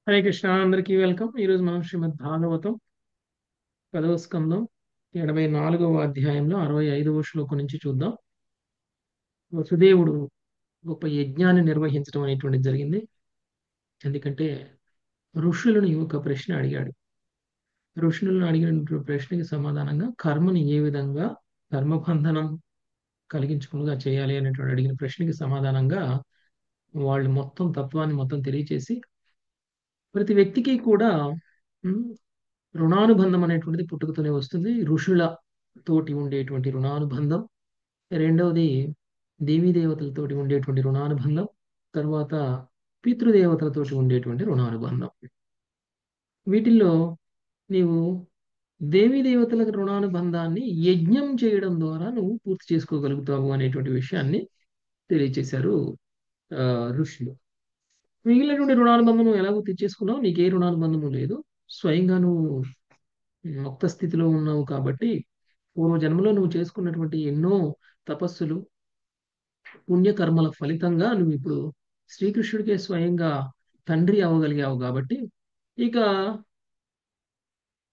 హరే కృష్ణ, అందరికీ వెల్కమ్. ఈరోజు మనం శ్రీమద్ భాగవతం 10వ స్కందం 84వ అధ్యాయంలో 65వ శ్లోకం నుంచి చూద్దాం. వసుదేవుడు గొప్ప యజ్ఞాన్ని నిర్వహించడం అనేటువంటిది జరిగింది. ఎందుకంటే ఋషులను ఒక ప్రశ్న అడిగాడు. ఋషులను అడిగినటువంటి ప్రశ్నకి సమాధానంగా కర్మని ఏ విధంగా కర్మబంధనం కలిగించకుండా చేయాలి అనేటువంటి అడిగిన ప్రశ్నకి సమాధానంగా వాళ్ళు మొత్తం తత్వాన్ని మొత్తం తెలియచేసి ప్రతి వ్యక్తికి కూడా ఉమ్, రుణానుబంధం అనేటువంటిది పుట్టుకతోనే వస్తుంది. ఋషుల తోటి ఉండేటువంటి రుణానుబంధం, రెండవది దేవీ దేవతలతోటి ఉండేటువంటి రుణానుబంధం, తర్వాత పితృదేవతలతోటి ఉండేటువంటి రుణానుబంధం. వీటిల్లో నీవు దేవీ దేవతల రుణానుబంధాన్ని యజ్ఞం చేయడం ద్వారా నువ్వు పూర్తి చేసుకోగలుగుతావు అనేటువంటి విషయాన్ని తెలియచేశారు ఆ, ఋషులు. మిగిలినటువంటి రుణానుబంధం నువ్వు ఎలాగో తెచ్చేసుకున్నావు, నీకే రుణానుబంధము లేదు. స్వయంగా నువ్వు ముక్త స్థితిలో ఉన్నావు కాబట్టి పూర్వ జన్మలో నువ్వు చేసుకున్నటువంటి ఎన్నో తపస్సులు, పుణ్యకర్మల ఫలితంగా నువ్వు ఇప్పుడు శ్రీకృష్ణుడికే స్వయంగా తండ్రి అవ్వగలిగావు కాబట్టి ఇక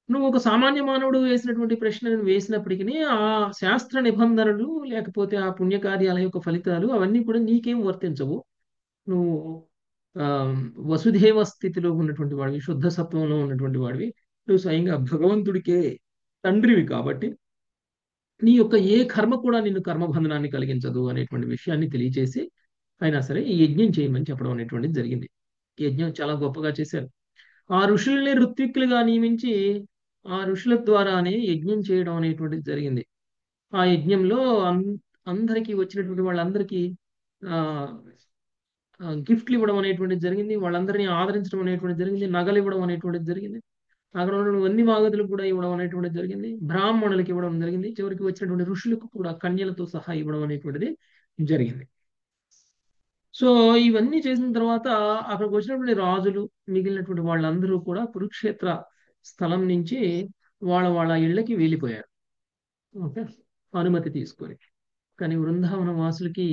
నువ్వు ఒక సామాన్య మానవుడు వేసినటువంటి ప్రశ్నను వేసినప్పటికీ ఆ శాస్త్ర నిబంధనలు లేకపోతే ఆ పుణ్యకార్యాల యొక్క ఫలితాలు అవన్నీ కూడా నీకేం వర్తించవు. నువ్వు ఆ వసుదేవ స్థితిలో ఉన్నటువంటి వాడివి, శుద్ధ సత్వంలో ఉన్నటువంటి వాడివి. నువ్వు స్వయంగా భగవంతుడికే తండ్రివి కాబట్టి నీ యొక్క ఏ కర్మ కూడా నిన్ను కర్మబంధనాన్ని కలిగించదు అనేటువంటి విషయాన్ని తెలియచేసి అయినా సరే ఈ యజ్ఞం చేయమని చెప్పడం అనేటువంటిది జరిగింది. యజ్ఞం చాలా గొప్పగా చేశారు. ఆ ఋషుల్ని ఋత్విక్కులుగా నియమించి ఆ ఋషుల ద్వారానే యజ్ఞం చేయడం అనేటువంటిది జరిగింది. ఆ యజ్ఞంలో అందరికీ వచ్చినటువంటి వాళ్ళందరికీ ఆ గిఫ్ట్లు ఇవ్వడం అనేటువంటిది జరిగింది. వాళ్ళందరినీ ఆదరించడం అనేటువంటిది జరిగింది. నగలు ఇవ్వడం అనేటువంటిది జరిగింది. అక్కడ ఉన్నటువంటి అన్ని మాగదులకు కూడా ఇవ్వడం అనేటువంటిది జరిగింది. బ్రాహ్మణులకు ఇవ్వడం జరిగింది. చివరికి వచ్చినటువంటి ఋషులకు కూడా కన్యలతో సహా ఇవ్వడం అనేటువంటిది జరిగింది. సో ఇవన్నీ చేసిన తర్వాత అక్కడికి వచ్చినటువంటి రాజులు, మిగిలినటువంటి వాళ్ళందరూ కూడా కురుక్షేత్ర స్థలం నుంచి వాళ్ళ వాళ్ళ ఇళ్ళకి వెళ్ళిపోయారు. ఓకే, అనుమతి తీసుకొని. కానీ బృందావన వాసులకి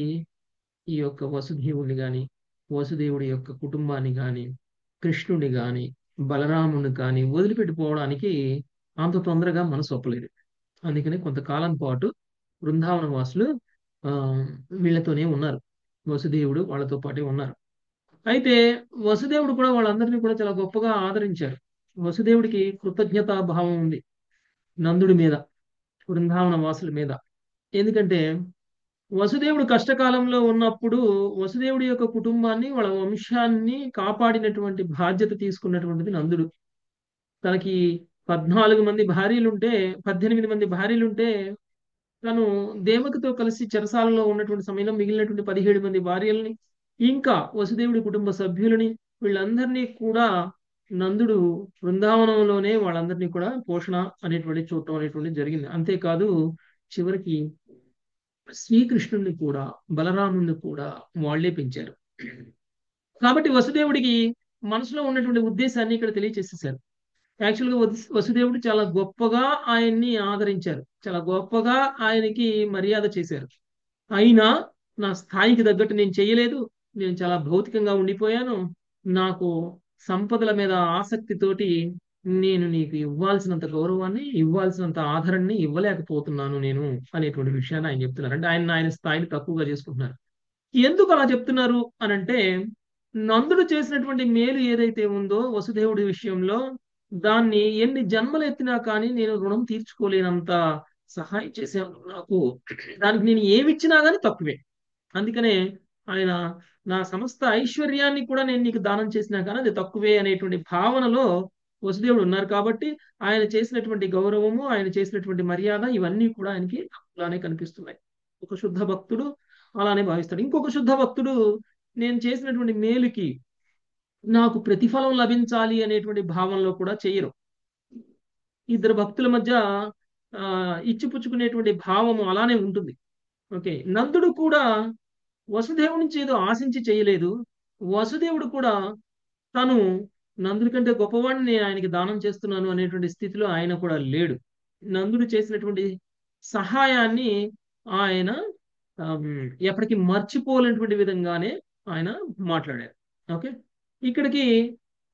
ఈ యొక్క వసుదేవుడిని కానీ, వసుదేవుడి యొక్క కుటుంబాన్ని కానీ, కృష్ణుడిని కానీ, బలరాముని కానీ వదిలిపెట్టిపోవడానికి అంత తొందరగా మనసు ఒప్పలేదు. అందుకని కొంతకాలం పాటు బృందావన వాసులు ఆ వీళ్ళతోనే ఉన్నారు. వసుదేవుడు వాళ్ళతో పాటే ఉన్నారు. అయితే వసుదేవుడు కూడా వాళ్ళందరినీ కూడా చాలా గొప్పగా ఆదరించారు. వసుదేవుడికి కృతజ్ఞతా భావం ఉంది నందుడి మీద, బృందావన వాసుల మీద. ఎందుకంటే వసుదేవుడు కష్టకాలంలో ఉన్నప్పుడు వసుదేవుడి యొక్క కుటుంబాన్ని, వాళ్ళ వంశాన్ని కాపాడినటువంటి బాధ్యత తీసుకున్నటువంటిది నందుడు. తనకి 14 మంది భార్యలుంటే 18 మంది భార్యలుంటే తను దేవకితో కలిసి చెరసాలలో ఉన్నటువంటి సమయంలో మిగిలినటువంటి 17 మంది భార్యల్ని, ఇంకా వసుదేవుడి కుటుంబ సభ్యులని, వీళ్ళందరినీ కూడా నందుడు బృందావనంలోనే వాళ్ళందరినీ కూడా పోషణ అనేటువంటి చూడటం అనేటువంటి జరిగింది. అంతేకాదు చివరికి శ్రీకృష్ణుడిని కూడా, బలరాముడిని కూడా వాళ్లే పెంచారు. కాబట్టి వసుదేవుడికి మనసులో ఉన్నటువంటి ఉద్దేశాన్ని ఇక్కడ తెలియచేసేసారు. యాక్చువల్గా వసుదేవుడు చాలా గొప్పగా ఆయన్ని ఆదరించారు, చాలా గొప్పగా ఆయనకి మర్యాద చేశారు. అయినా నా స్థాయికి తగ్గట్టు నేను చేయలేదు, నేను చాలా భౌతికంగా ఉండిపోయాను, నాకు సంపదల మీద ఆసక్తితోటి నేను నీకు ఇవ్వాల్సినంత గౌరవాన్ని, ఇవ్వాల్సినంత ఆదరణని ఇవ్వలేకపోతున్నాను నేను అనేటువంటి విషయాన్ని ఆయన చెప్తున్నారు. అంటే ఆయన స్థాయిని తక్కువగా చేసుకుంటున్నారు. ఎందుకు అలా చెప్తున్నారు అనంటే నందుడు చేసినటువంటి మేలు ఏదైతే ఉందో వసుదేవుడి విషయంలో, దాన్ని ఎన్ని జన్మలు ఎత్తినా కానీ నేను రుణం తీర్చుకోలేనంత సహాయం చేసావు నాకు. దానికి నేను ఏమిచ్చినా కానీ తక్కువే. అందుకనే ఆయన నా సమస్త ఐశ్వర్యాన్ని కూడా నేను నీకు దానం చేసినా కానీ అది తక్కువే అనేటువంటి భావనలో వసుదేవుడు ఉన్నారు. కాబట్టి ఆయన చేసినటువంటి గౌరవము, ఆయన చేసినటువంటి మర్యాద ఇవన్నీ కూడా ఆయనకి అలానే కనిపిస్తున్నాయి. ఒక శుద్ధ భక్తుడు అలానే భావిస్తాడు. ఇంకొక శుద్ధ భక్తుడు నేను చేసినటువంటి మేలుకి నాకు ప్రతిఫలం లభించాలి అనేటువంటి భావనలో కూడా చేయరు. ఇద్దరు భక్తుల మధ్య ఇచ్చిపుచ్చుకునేటువంటి భావము అలానే ఉంటుంది. ఓకే, నందుడు కూడా వసుదేవుడి నుంచి ఏదో ఆశించి చేయలేదు. వసుదేవుడు కూడా తను నందుడి కంటే గొప్పవాడిని నేను ఆయనకి దానం చేస్తున్నాను అనేటువంటి స్థితిలో ఆయన కూడా లేడు. నందుడు చేసినటువంటి సహాయాన్ని ఆయన ఎప్పటికీ మర్చిపోలేనటువంటి విధంగానే ఆయన మాట్లాడారు. ఓకే, ఇక్కడికి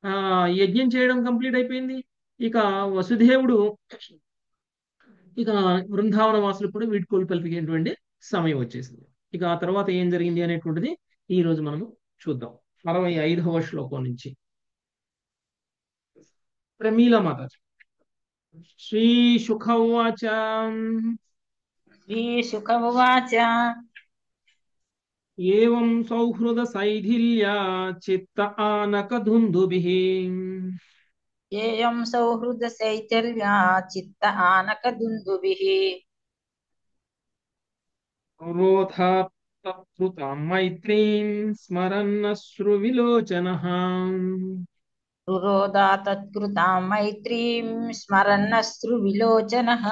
ఆ యజ్ఞం చేయడం కంప్లీట్ అయిపోయింది. ఇక వసుదేవుడు ఇక బృందావన వాసులు కూడా వీడ్కోలు పలికేటువంటి సమయం వచ్చేసింది. ఇక ఆ తర్వాత ఏం జరిగింది అనేటువంటిది ఈ రోజు మనము చూద్దాం. 65వ శ్లోకం నుంచి. ప్రమీల మాత శ్రీ శుఖ ఉవాచ श्रीशुक उवाच ఏవం సౌహృద సైథిల్యా చిత్త ఆనక దుందుభిః येयं सौहृदशैथिल्या चित्त आनकदुन्दुभिः रोध तत्कृतां मैत्रीं स्मरन्नश्रुविलोचनः रुरोधा तत्कृतां मैत्रीं स्मरन्नश्रुविलोचनः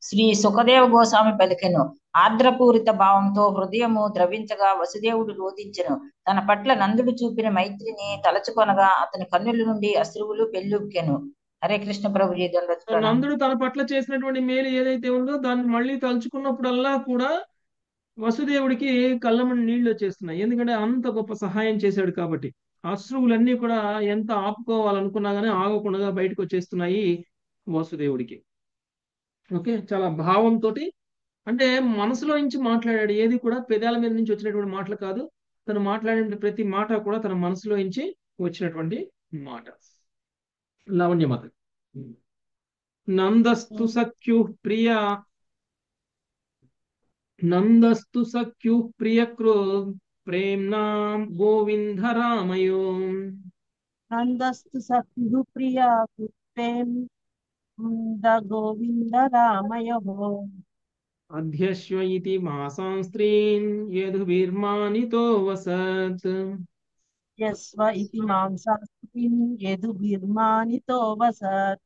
శ్రీ సుఖదేవ గోస్వామి పలికెను. ఆర్ద్రపూరిత భావంతో హృదయము ద్రవించగా వసుదేవుడు రోదించెను. తన పట్ల నందుడు చూపిన మైత్రిని తలచుకొనగా అతని కన్నుల నుండి అశ్రువులు పెళ్ళుక్కెను. హరే కృష్ణ ప్రభుజీ దండోత్ ప్రణామం. నందుడు తన పట్ల చేసినటువంటి మేలు ఏదైతే ఉందో దాన్ని మళ్ళీ తలుచుకున్నప్పుడల్లా కూడా వసుదేవుడికి కళ్ళమని నీళ్లు వచ్చేస్తున్నాయి. ఎందుకంటే అంత గొప్ప సహాయం చేశాడు కాబట్టి. అశ్రువులన్నీ కూడా ఎంత ఆపుకోవాలనుకున్నా గానీ ఆగకుండా బయటకు వచ్చేస్తున్నాయి వసుదేవుడికి. ఓకే, చాలా భావంతో, అంటే మనసులో నుంచి మాట్లాడాడు. ఏది కూడా పెదాల మీద నుంచి వచ్చినటువంటి మాటలు కాదు. తను మాట్లాడిన ప్రతి మాట కూడా తన మనసులో నుంచి వచ్చినటువంటి మాట. లావణ్యమాత నందస్తు సఖ్యు ప్రియ నందస్తు సఖ్యు ప్రియకృ ప్రేమ్నాం గోవింద రామయో నందస్తు సఖ్యు ప్రియా కృత్రేం గోవింద రామయః అధ్యశ్వ ఇతి మాసాంస్త్రీన్ యదుభిర్మానితో వసత్ యస్వ ఇతి మాంసాస్తిన్ యదుభిర్మానితో వసత్.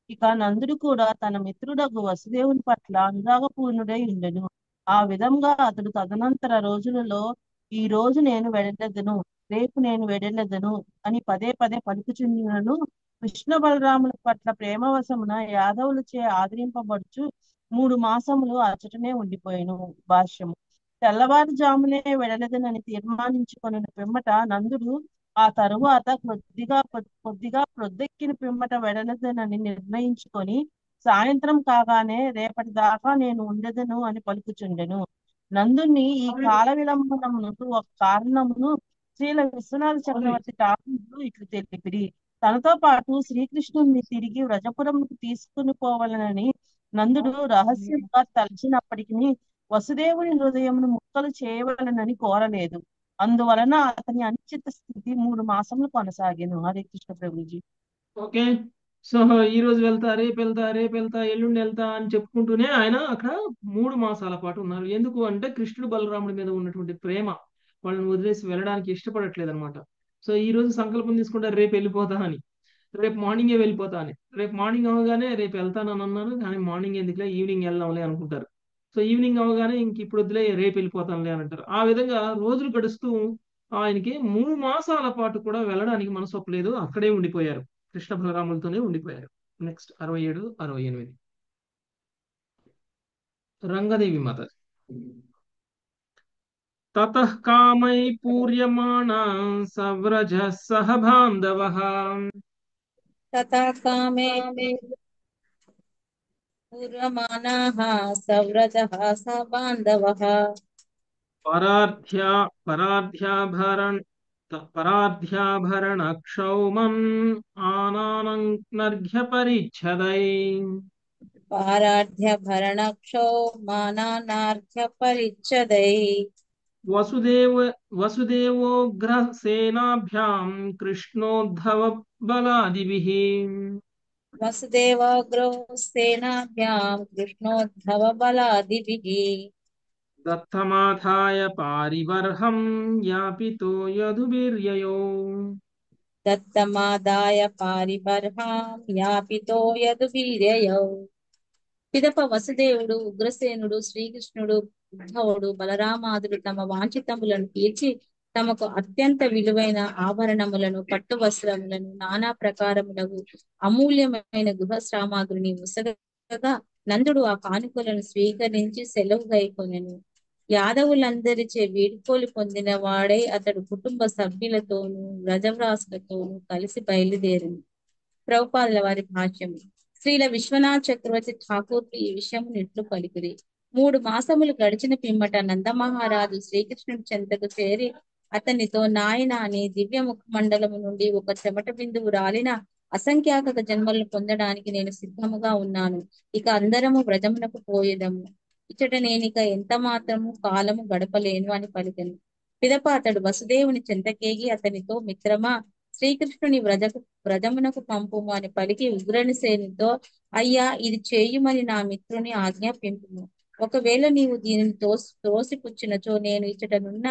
ఇక నందుడు కూడా తన మిత్రుడగు వసుదేవుని పట్ల అనురాగపూర్ణుడై ఉండెను. ఆ విధంగా అతడు తదనంతర రోజులలో ఈ రోజు నేను వెడలెదను, రేపు నేను వెడలెదను అని పదే పదే పలుకుచుండినను కృష్ణ బలరాముల పట్ల ప్రేమవశమున యాదవులచే ఆదరింపబడుచు 3 మాసములు అచ్చటనే ఉండిపోయెను. భాష్యము. తెల్లవారుజామునే వెడలెదనని తీర్మానించుకొనిన పిమ్మట నందుడు ఆ తరువాత కొద్దిగా ప్రొద్దెక్కిన పిమ్మట వెడలెదనని నిర్ణయించుకొని సాయంత్రం కాగానే రేపటి దాకా నేను ఉండెదను అని పలుకుచుండెను. నందుని ఈ కాల విలంబనమునకు ఒక కారణమును శ్రీల విశ్వనాథ చక్రవర్తి ఠాకూరులు ఇట్లు తెలిపిరి. తనతో పాటు శ్రీకృష్ణుని తిరిగి వ్రజపురముకు తీసుకుని పోవాలనని నందుడు రహస్యంగా తలచినప్పటికీ వసుదేవుని హృదయమును ముక్కలు చేయవలనని కోరలేదు. అందువలన అతని అనిశ్చిత స్థితి 3 మాసములు కొనసాగాను. హరే కృష్ణ ప్రభుజీ. ఓకే. సో ఈ రోజు వెళ్తా, రేపు వెళ్తా, రేపు వెళ్తా, ఎల్లుండి వెళ్తా అని చెప్పుకుంటూనే ఆయన అక్కడ 3 మాసాల పాటు ఉన్నారు. ఎందుకు అంటే కృష్ణుడు బలరాముడి మీద ఉన్నటువంటి ప్రేమ వాళ్ళని వదిలేసి వెళ్ళడానికి ఇష్టపడట్లేదు అనమాట. సో ఈ రోజు సంకల్పం తీసుకుంటారు రేపు వెళ్ళిపోతా అని, రేపు మార్నింగే వెళ్ళిపోతా అని. రేపు మార్నింగ్ అవగానే రేపు వెళ్తానని అన్నాను కానీ మార్నింగ్ ఎందుకులే ఈవినింగ్ వెళ్దాంలే అనుకుంటారు. సో ఈవినింగ్ అవగానే ఇంక ఇప్పుడు వద్దులే రేపు వెళ్ళిపోతానులే అని అంటారు. ఆ విధంగా రోజులు గడుస్తూ ఆయనకి 3 మాసాల పాటు కూడా వెళ్ళడానికి మనసు ఒప్పలేదు. అక్కడే ఉండిపోయారు, కృష్ణ బలరాములతోనే ఉండిపోయారు. నెక్స్ట్ 67, 68. రంగదేవి మాత తతః కామై పూర్యమాణ సవ్రజ సహ బాంధవః తథా కామే పూర్వమానాః సవ్రజః స బాంధవః పరాధ్యా పరాధ్యాభరణ పరాధ్యాభరణ క్షౌమం ఆనానర్ఘ్య పరిచ్ఛదై పారాధ్య భరణక్షో మానానార్ఘ్య పరిచ్ఛదై వసుదేవ వసుదేవోగ్రసేనాభ్యాం కృష్ణోద్ధవ బలాదిభిః వసుదేవాగ్రో సేనాభ్యాం కృష్ణోద్ధవ బలాదిభిః దత్తమాధాయ పారిబర్హం యాపితో యదువీర్యయో దత్తమాదాయ పారిబర్హాం యాపితో యదువీర్యయౌ. పిదప వసుదేవుడు, ఉగ్రసేనుడు, శ్రీకృష్ణుడు, ఉద్ధవుడు, బలరామాదులు తమ వాంఛితములను తీర్చి తమకు అత్యంత విలువైన ఆభరణములను, పట్టు వస్త్రములను, నానా ప్రకారములకు అమూల్యమైన గృహ సామాగ్రిని ముసగగా నందుడు ఆ కానుకలను స్వీకరించి సెలవు గైకొనెను. యాదవులందరిచే వీడ్కోలు పొందిన వాడై అతడు కుటుంబ సభ్యులతోనూ వ్రజవ్రాసులతోనూ కలిసి బయలుదేరింది. ప్రభుపాదుల వారి భాష్యము. శ్రీల విశ్వనాథ్ చక్రవర్తి ఠాకూర్లు ఈ విషయం ఇట్లు పలికిరి. 3 మాసములు గడిచిన పిమ్మట నందమహారాజు శ్రీకృష్ణుడి చెంతకు చేరి అతనితో, నాయనా, నీ దివ్య ముఖమండలము నుండి ఒక చెమట బిందువు రాలిన అసంఖ్యాక జన్మలను పొందడానికి నేను సిద్ధముగా ఉన్నాను. ఇక అందరము వ్రజమునకు పోయేదము. ఇచ్చట నేనిక ఎంత మాత్రము కాలము గడపలేను అని పలికెను. పిదప అతడు వసుదేవుని చెంతకేగి అతనితో, మిత్రమా, శ్రీకృష్ణుని వ్రజమునకు పంపుము అని పలికి ఉగ్రనిసేనుతో, అయ్యా, ఇది చేయుమని నా మిత్రుని ఆజ్ఞాపింపుము. ఒకవేళ నీవు దీనిని త్రోసిపుచ్చినచో నేను ఇచ్చటనున్న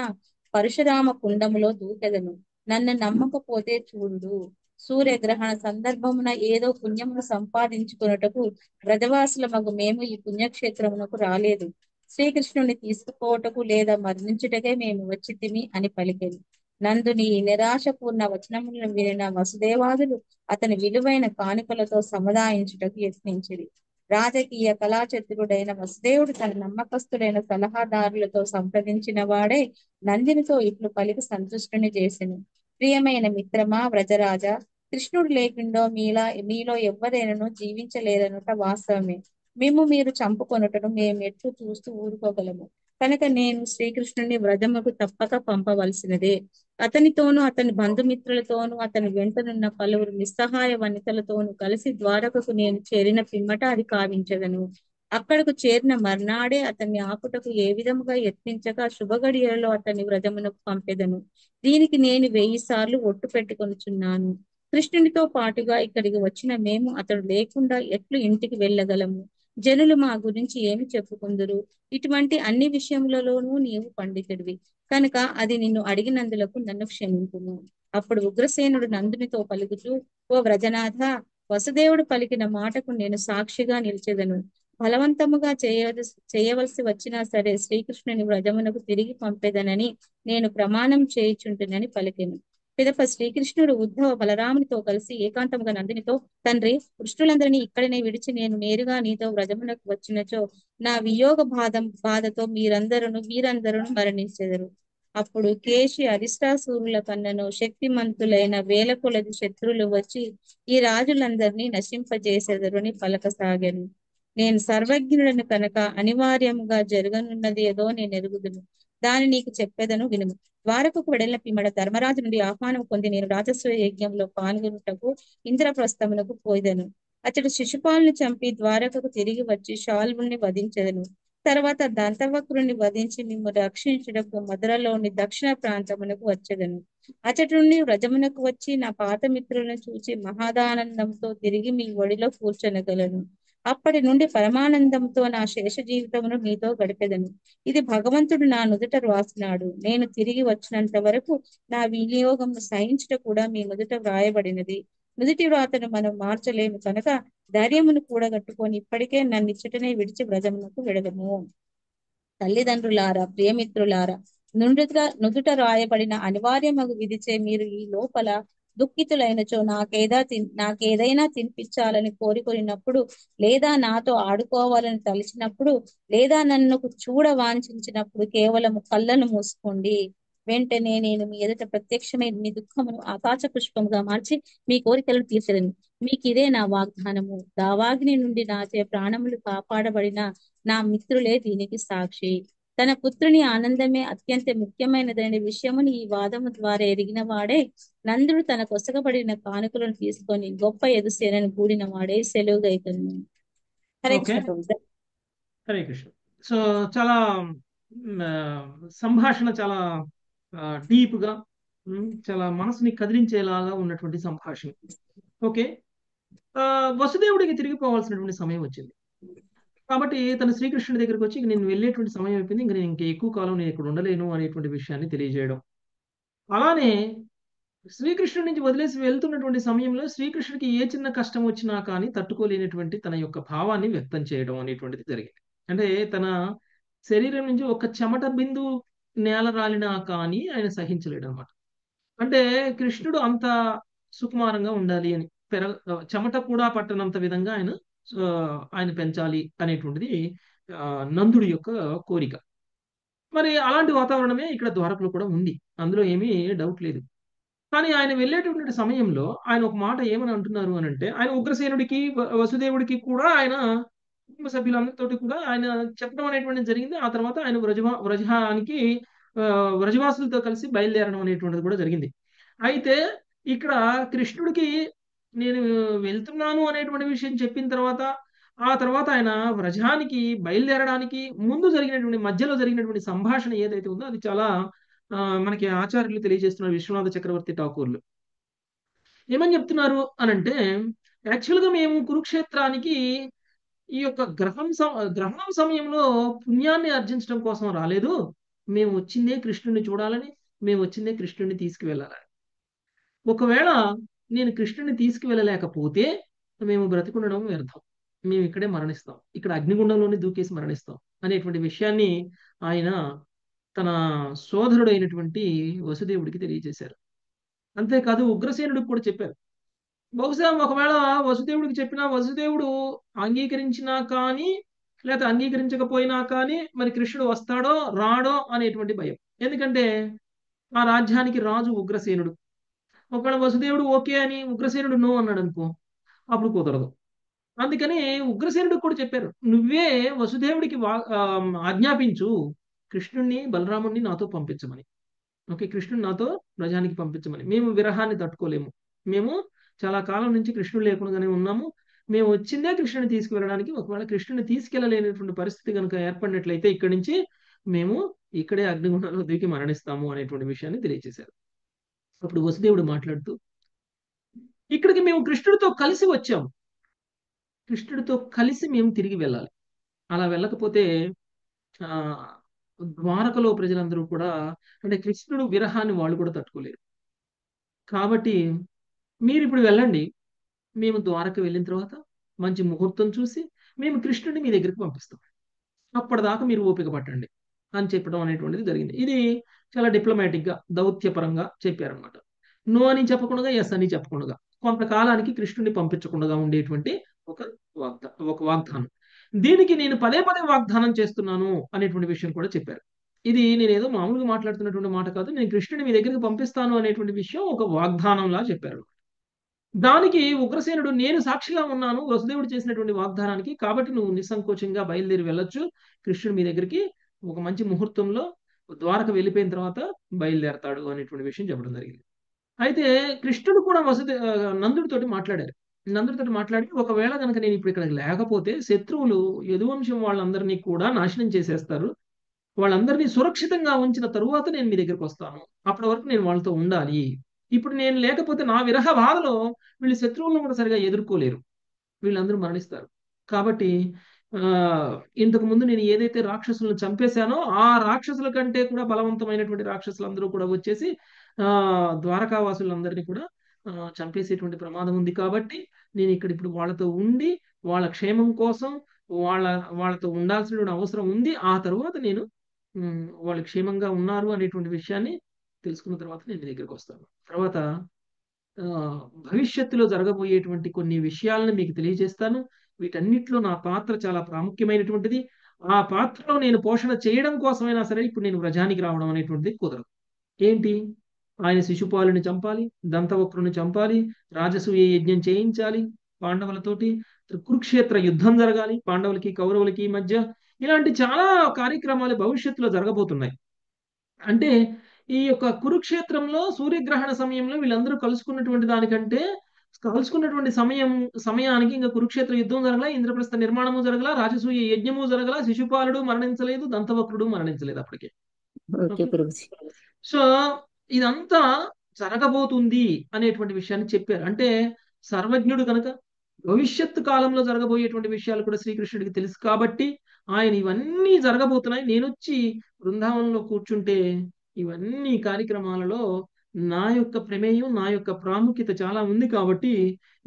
పరశురామ కుండములో దూకెదను. నన్ను నమ్మకపోతే చూడు. సూర్యగ్రహణ సందర్భమున ఏదో పుణ్యమును సంపాదించుకొనుటకు వ్రజవాసులమగు మేము ఈ పుణ్యక్షేత్రమునకు రాలేదు. శ్రీకృష్ణుని తీసుకుపోవటకు లేదా మరణించుటకే మేము వచ్చితిమి అని పలికెను. నందుని ఈ నిరాశపూర్ణ వచనములను వినిన వసుదేవాదులు అతని విలువైన కానుకలతో సముదాయించుటకు యత్నించిరి. రాజకీయ కళాచతురుడైన వసుదేవుడు తన నమ్మకస్తుడైన సలహాదారులతో సంప్రదించిన వాడే నందినితో ఇట్లు పలికి సంతుష్టుని చేసెను. ప్రియమైన మిత్రమా, వ్రజరాజా, కృష్ణుడు లేకుండా మీలో ఎవ్వరైనను జీవించలేరనుట వాస్తవమే. మీరు చంపుకొనుటను మేమెట్లు చూస్తూ ఊరుకోగలము. కనుక నేను శ్రీకృష్ణుని వ్రజముకు తప్పక పంపవలసినదే. అతనితోనూ అతని బంధుమిత్రులతోనూ అతని వెంటనున్న పలువురు నిస్సహాయ వనితలతోనూ కలిసి ద్వారకకు నేను చేరిన పిమ్మట అది కావించదను. అక్కడకు చేరిన మర్నాడే అతన్ని ఆపుటకు ఏ విధముగా యత్నించక శుభగడియలలో అతన్ని వ్రజమునకు పంపెదను. దీనికి నేను 1000 సార్లు ఒట్టు పెట్టుకొనుచున్నాను. కృష్ణునితో పాటుగా ఇక్కడికి వచ్చిన మేము అతడు లేకుండా ఎట్లు ఇంటికి వెళ్ళగలము? జనులు మా గురించి ఏమి చెప్పుకుందురు? ఇటువంటి అన్ని విషయములలోనూ నీవు పండితుడివి కనుక అది నిన్ను అడిగినందులకు నన్ను క్షమింపుము. అప్పుడు ఉగ్రసేనుడు నందునితో పలుకుతూ, ఓ వ్రజనాథ, వసుదేవుడు పలికిన మాటకు నేను సాక్షిగా నిలిచెదను. బలవంతముగా చేయవలసి వచ్చినా సరే శ్రీకృష్ణుని వ్రజమునకు తిరిగి పంపెదనని నేను ప్రమాణం చేయుచుంటునని పలికెను. పిదప శ్రీకృష్ణుడు ఉద్ధవ బలరామునితో కలిసి ఏకాంతముగా నందినితో, తండ్రి, కృష్ణులందరినీ ఇక్కడనే విడిచి నేను నేరుగా నీతో వ్రజమునకు వచ్చినచో నా వియోగ బాధతో మీరందరూ మరణించెదరు. అప్పుడు కేశి అరిష్టాసూరుల కన్నను శక్తిమంతులైన 1000 కొలది శత్రువులు వచ్చి ఈ రాజులందరినీ నశింపజేసెదరు అని పలకసాగాను. నేను సర్వజ్ఞుడను కనుక అనివార్యముగా జరగనున్నది ఏదో నేను ఎరుగుదును. దాని నీకు చెప్పేదను వినుము. ద్వారకకు వెడలిన పిమ్మట ధర్మరాజు నుండి ఆహ్వానం పొంది నేను రాజస్వ యజ్ఞంలో పాల్గొనుటకు ఇంద్రప్రస్థమునకు పోయిదను. అతడు శిశుపాలుని చంపి ద్వారకకు తిరిగి వచ్చి శాల్వుని వధించెదను. తర్వాత దంతవక్రుని వధించి మిమ్ము రక్షించుటకు మధురలోని దక్షిణ ప్రాంతమునకు వచ్చెదను. అచటి నుండి వ్రజమునకు వచ్చి నా పాత మిత్రులను చూచి మహాదానందంతో తిరిగి మీ ఒడిలో కూర్చొనగలను. అప్పటి నుండి పరమానందంతో నా శేష జీవితమును మీతో గడిపెదను. ఇది భగవంతుడు నా నుదుట వ్రాసినాడు. నేను తిరిగి వచ్చినంత వరకు నా వినియోగమును సహించుట కూడా మీ నుదుట వ్రాయబడినది. నుదుటి వ్రాతను మనం మార్చలేము కనుక ధైర్యమును కూడగట్టుకొని ఇప్పటికే నన్నిచ్చటనే విడిచి వ్రజమునకు వెడదము. తల్లిదండ్రులారా, ప్రియమిత్రులారా, నుదుట రాయబడిన అనివార్యమగు విధిచే మీరు ఈ లోపల దుఃఖితులైనచో నాకేదైనా తినిపించాలని కోరుకొనినప్పుడు, లేదా నాతో ఆడుకోవాలని తలిచినప్పుడు, లేదా నన్ను చూడ వాంఛించినప్పుడు కేవలము కళ్ళను మూసుకోండి. వెంటనే నేను మీ ఎదుట ప్రత్యక్షమై మీ దుఃఖమును ఆకాశ పుష్పముగా మార్చి మీ కోరికలను తీర్చదను. మీకిదే నా వాగ్దానము. దావాగ్ని నుండి నాచే ప్రాణములు కాపాడబడిన నా మిత్రులే దీనికి సాక్షి. తన పుత్రుని ఆనందమే అత్యంత ముఖ్యమైనదనే విషయముని ఈ వాదము ద్వారా ఎరిగిన వాడే నందుడు తన కొసగబడిన కానుకలను తీసుకొని గొప్ప ఎదుసేనని కూడిన వాడే సెలవుగైతను. హరే ఓకే, కృష్ణ. హరే కృష్ణ. సో చాలా సంభాషణ చాలా డీప్ గా, చాలా మనసుని కదిలించేలాగా ఉన్నటువంటి సంభాషణ. ఓకే, వసుదేవుడికి తిరిగిపోవాల్సినటువంటి సమయం వచ్చింది. కాబట్టి తన శ్రీకృష్ణుడి దగ్గరికి వచ్చి, నేను వెళ్ళేటువంటి సమయం అయిపోయింది, ఇంక నేను ఎక్కువ కాలం నేను ఇక్కడ ఉండలేను అనేటువంటి విషయాన్ని తెలియజేయడం. అలానే శ్రీకృష్ణుడి నుంచి వదిలేసి వెళ్తున్నటువంటి సమయంలో శ్రీకృష్ణుడికి ఏ చిన్న కష్టం వచ్చినా కానీ తట్టుకోలేనటువంటి తన యొక్క భావాన్ని వ్యక్తం చేయడం అనేటువంటిది జరిగింది. అంటే తన శరీరం నుంచి ఒక చెమట బిందు నేల రాలినా కానీ ఆయన సహించలేడు అనమాట. అంటే కృష్ణుడు అంత సుకుమారంగా ఉండాలి అని, చెమట కూడా పట్టనంత విధంగా ఆయన పెంచాలి అనేటువంటిది నందుడి యొక్క కోరిక. మరి అలాంటి వాతావరణమే ఇక్కడ ద్వారకలో కూడా ఉంది. అందులో ఏమీ డౌట్ లేదు. కానీ ఆయన వెళ్ళేటటువంటి సమయంలో ఆయన ఒక మాట ఏమని అంటున్నారు అని అంటే, ఆయన ఉగ్రసేనుడికి వసుదేవుడికి కూడా ఆయన కుటుంబ సభ్యులందరితోటి కూడా ఆయన చెప్పడం అనేటువంటిది జరిగింది. ఆ తర్వాత ఆయన వ్రజానికి వ్రజవాసులతో కలిసి బయలుదేరడం అనేటువంటిది కూడా జరిగింది. అయితే ఇక్కడ కృష్ణుడికి నేను వెళ్తున్నాను అనేటువంటి విషయం చెప్పిన తర్వాత ఆ తర్వాత ఆయన వ్రజానికి బయలుదేరడానికి ముందు జరిగినటువంటి మధ్యలో జరిగినటువంటి సంభాషణ ఏదైతే ఉందో అది చాలా మనకి ఆచార్యులు తెలియజేస్తున్నారు, విశ్వనాథ చక్రవర్తి ఠాకూర్లు ఏమని చెప్తున్నారు అనంటే, యాక్చువల్గా మేము కురుక్షేత్రానికి ఈ యొక్క గ్రహణం సమయంలో పుణ్యాన్ని ఆర్జించడం కోసం రాలేదు. మేము వచ్చిందే కృష్ణుడిని చూడాలని, మేము వచ్చిందే కృష్ణుడిని తీసుకువెళ్ళాలని. ఒకవేళ నేను కృష్ణుడిని తీసుకువెళ్ళలేకపోతే మేము బ్రతికుండడం వ్యర్థం, మేము ఇక్కడే మరణిస్తాం, ఇక్కడ అగ్నిగుండంలోనే దూకేసి మరణిస్తాం అనేటువంటి విషయాన్ని ఆయన తన సోదరుడైనటువంటి వసుదేవుడికి తెలియజేశారు. అంతేకాదు ఉగ్రసేనుడికి కూడా చెప్పారు. బహుశా ఒకవేళ వసుదేవుడికి చెప్పినా వసుదేవుడు అంగీకరించినా కానీ లేకపోతే అంగీకరించకపోయినా కానీ మరి కృష్ణుడు వస్తాడో రాడో అనేటువంటి భయం. ఎందుకంటే ఆ రాజ్యానికి రాజు ఉగ్రసేనుడు. ఒకవేళ వసుదేవుడు ఓకే అని ఉగ్రసేనుడు నో అన్నాడు అనుకో, అప్పుడు కుదరదు. అందుకని ఉగ్రసేనుడికి కూడా చెప్పారు, నువ్వే వసుదేవుడికి ఆజ్ఞాపించు కృష్ణుణ్ణి బలరాముణ్ణి నాతో పంపించమని. ఓకే, కృష్ణుడు నాతో ప్రజానికి పంపించమని. మేము విరహాన్ని తట్టుకోలేము, మేము చాలా కాలం నుంచి కృష్ణుడు లేకుండానే ఉన్నాము, మేము వచ్చిందే కృష్ణుని తీసుకువెళ్ళడానికి. ఒకవేళ కృష్ణుని తీసుకెళ్ళలేనటువంటి పరిస్థితి కనుక ఏర్పడినట్లయితే ఇక్కడి నుంచి మేము ఇక్కడే అగ్నిగుండంలో దిగి మరణిస్తాము అనేటువంటి విషయాన్ని తెలియజేశారు. అప్పుడు వసుదేవుడు మాట్లాడుతూ, ఇక్కడికి మేము కృష్ణుడితో కలిసి వచ్చాము, కృష్ణుడితో కలిసి మేము తిరిగి వెళ్ళాలి. అలా వెళ్ళకపోతే ఆ ద్వారకలో ప్రజలందరూ కూడా అంటే కృష్ణుడు విరహాన్ని వాళ్ళు కూడా తట్టుకోలేరు. కాబట్టి మీరు ఇప్పుడు వెళ్ళండి, మేము ద్వారక వెళ్ళిన తర్వాత మంచి ముహూర్తం చూసి మేము కృష్ణుడిని మీ దగ్గరికి పంపిస్తాం, అప్పటిదాకా మీరు ఓపిక పట్టండి అని చెప్పడం అనేటువంటిది జరిగింది. ఇది చాలా డిప్లొమాటిక్ గా దౌత్యపరంగా చెప్పారనమాట. నో అని చెప్పకుండా ఎస్ అని చెప్పకుండా కొంతకాలానికి కృష్ణుడిని పంపించకుండా ఉండేటువంటి ఒక వాగ్దానం. దీనికి నేను పదే పదే వాగ్దానం చేస్తున్నాను అనేటువంటి విషయం కూడా చెప్పారు. ఇది నేను ఏదో మామూలుగా మాట్లాడుతున్నటువంటి మాట కాదు, నేను కృష్ణుడిని మీ దగ్గరికి పంపిస్తాను అనేటువంటి విషయం ఒక వాగ్దానంలా చెప్పారు. దానికి ఉగ్రసేనుడు, నేను సాక్షిగా ఉన్నాను వసుదేవుడు చేసినటువంటి వాగ్దానానికి, కాబట్టి నువ్వు నిస్సంకోచంగా బయలుదేరి వెళ్ళొచ్చు, కృష్ణుడు మీ దగ్గరికి ఒక మంచి ముహూర్తంలో ద్వారక వెళ్ళిపోయిన తర్వాత బయలుదేరతాడు అనేటువంటి విషయం చెప్పడం జరిగింది. అయితే కృష్ణుడు కూడా నందుడితోటి మాట్లాడారు. నందుడితోటి మాట్లాడి, ఒకవేళ కనుక నేను ఇప్పుడు ఇక్కడ లేకపోతే శత్రువులు యదువంశం వాళ్ళందరినీ కూడా నాశనం చేసేస్తారు, వాళ్ళందరినీ సురక్షితంగా ఉంచిన తరువాత నేను మీ దగ్గరికి వస్తాను, అప్పటి వరకు నేను వాళ్ళతో ఉండాలి. ఇప్పుడు నేను లేకపోతే నా విరహ బాధలో వీళ్ళు శత్రువులను కూడా సరిగా ఎదుర్కోలేరు, వీళ్ళందరూ మరణిస్తారు. కాబట్టి ఇంతకు ముందు నేను ఏదైతే రాక్షసులను చంపేశానో ఆ రాక్షసుల కంటే కూడా బలవంతమైనటువంటి రాక్షసులందరూ కూడా వచ్చేసి ద్వారకావాసులందరినీ కూడా చంపేసేటువంటి ప్రమాదం ఉంది. కాబట్టి నేను ఇక్కడ ఇప్పుడు వాళ్ళతో ఉండి వాళ్ళ క్షేమం కోసం వాళ్ళతో ఉండాల్సినటువంటి అవసరం ఉంది. ఆ తర్వాత నేను వాళ్ళు క్షేమంగా ఉన్నారు అనేటువంటి విషయాన్ని తెలుసుకున్న తర్వాత నేను దగ్గరికి వస్తాను. తర్వాత భవిష్యత్తులో జరగబోయేటువంటి కొన్ని విషయాలను మీకు తెలియజేస్తాను. వీటన్నిటిలో నా పాత్ర చాలా ప్రాముఖ్యమైనటువంటిది. ఆ పాత్రలో నేను పోషణ చేయడం కోసమైనా సరే ఇప్పుడు నేను వ్రజానికి రావడం అనేటువంటిది కుదరదు. ఏంటి, ఆయన శిశుపాలుని చంపాలి, దంతవక్రుని చంపాలి, రాజసూయ యజ్ఞం చేయించాలి పాండవులతోటి, కురుక్షేత్ర యుద్ధం జరగాలి పాండవులకి కౌరవులకి మధ్య, ఇలాంటి చాలా కార్యక్రమాలు భవిష్యత్తులో జరగబోతున్నాయి. అంటే ఈ యొక్క కురుక్షేత్రంలో సూర్యగ్రహణ సమయంలో వీళ్ళందరూ కలుసుకున్నటువంటి దానికంటే కలుసుకున్నటువంటి సమయానికి ఇంకా కురుక్షేత్ర యుద్ధం జరగల, ఇంద్రప్రస్థ నిర్మాణము జరగల, రాజసూయ యజ్ఞము జరగల, శిశుపాలుడు మరణించలేదు, దంతవక్రుడు మరణించలేదు అప్పటికే. సో ఇదంతా జరగబోతుంది అనేటువంటి విషయాన్ని చెప్పారు. అంటే సర్వజ్ఞుడు కనుక భవిష్యత్తు కాలంలో జరగబోయేటువంటి విషయాలు కూడా శ్రీకృష్ణుడికి తెలుసు. కాబట్టి ఆయన ఇవన్నీ జరగబోతున్నాయి, నేను వచ్చి బృందావనంలో కూర్చుంటే ఇవన్నీ కార్యక్రమాలలో నా యొక్క ప్రమేయం, నా యొక్క ప్రాముఖ్యత చాలా ఉంది. కాబట్టి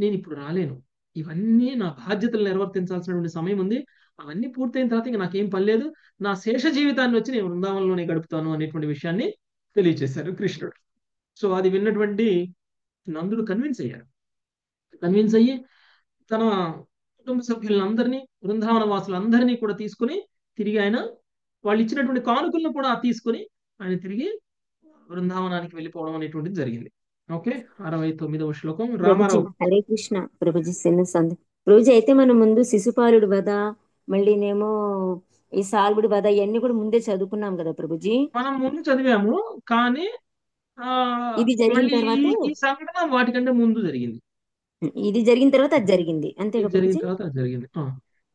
నేను ఇప్పుడు రాలేను, ఇవన్నీ నా బాధ్యతలు నిర్వర్తించాల్సినటువంటి సమయం ఉంది. అవన్నీ పూర్తయిన తర్వాత ఇంకా నాకేం పని లేదు, నా శేష జీవితాన్ని వచ్చి నేను బృందావనంలోనే గడుపుతాను అనేటువంటి విషయాన్ని తెలియజేశారు కృష్ణుడు. సో అది విన్నటువంటి నందుడు కన్విన్స్ అయ్యి తన కుటుంబ సభ్యులందరినీ, బృందావన వాసులందరినీ కూడా తీసుకుని తిరిగి ఆయన వాళ్ళు ఇచ్చినటువంటి కానుకలను కూడా తీసుకొని ఆయన తిరిగి బృందావనానికి వెళ్ళిపోవడం అనేటువంటిది జరిగింది. ఓకే, 69వ శ్లోకం ప్రభుజీ రామారావు. హరే కృష్ణ. ప్రభుజీ ప్రభుజీ అయితే మనం ముందు శిశుపాలుడు వధ, మళ్ళీనేమో ఈ సాల్వుడి వధ ఇవన్నీ కూడా ముందే చదువుకున్నాం కదా ప్రభుజీ. మనం ముందు చదివాము, కానీ ఇది జరిగిన మళ్ళీ తర్వాత ఈ సంఘటన వాటికంటే ముందు జరిగింది. ఇది జరిగిన తర్వాత అది జరిగింది అంతే ఇది కదా జరిగిన ప్రభుజీ. తర్వాత అది జరిగింది.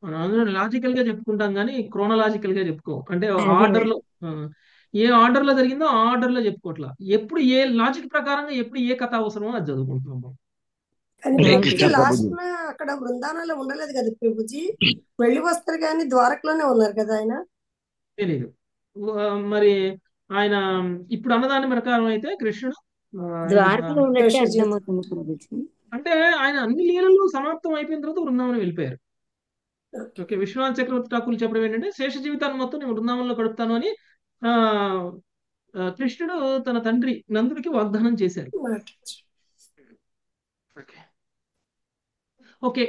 మనం అందరం లాజికల్ గా చెప్పుకుంటాం, కానీ క్రోనలాజికల్ గా చెప్పుకో, అంటే అదే ఆర్డర్ లో ఏ ఆర్డర్ లో జరిగిందో ఆ ఆర్డర్ లో చెప్పుకోవట్లా. ఎప్పుడు ఏ లాజిక్ ప్రకారంగా ఎప్పుడు ఏ కథ అవసరమో అది చదువుకుంటున్నాం. కానీ హరే ప్రభుజీ కృష్ణ లాస్ట్ ప్రభుజీ. న అక్కడ బృందావనంలో ఉండలేదు కదా ప్రభుజీ, వెళ్ళి వస్తారు కానీ ద్వారకలోనే ఉన్నారు కదా ఆయన. తెలీదు మరి ఆయన ఇప్పుడు అన్నదాని ప్రకారం అయితే కృష్ణుడు ద్వారకలో ఉన్నట్టే శేష జీవితం. అర్థమవుతుంది ప్రభుజీ. అంటే ఆయన అన్ని లీలలు సమాప్తం అయిపోయిన తర్వాత బృందావనం వెళ్ళిపోయారు. ఓకే, విశ్వనాథ్ చక్రవర్తి ఠాకూర్ చెప్పడం ఏంటంటే శేష జీవితాన్ని మొత్తం నేను బృందావనంలో గడుపుతాను అని ఆ కృష్ణుడు తన తండ్రి నందుడికి వాగ్దానం చేశారు. Okay okay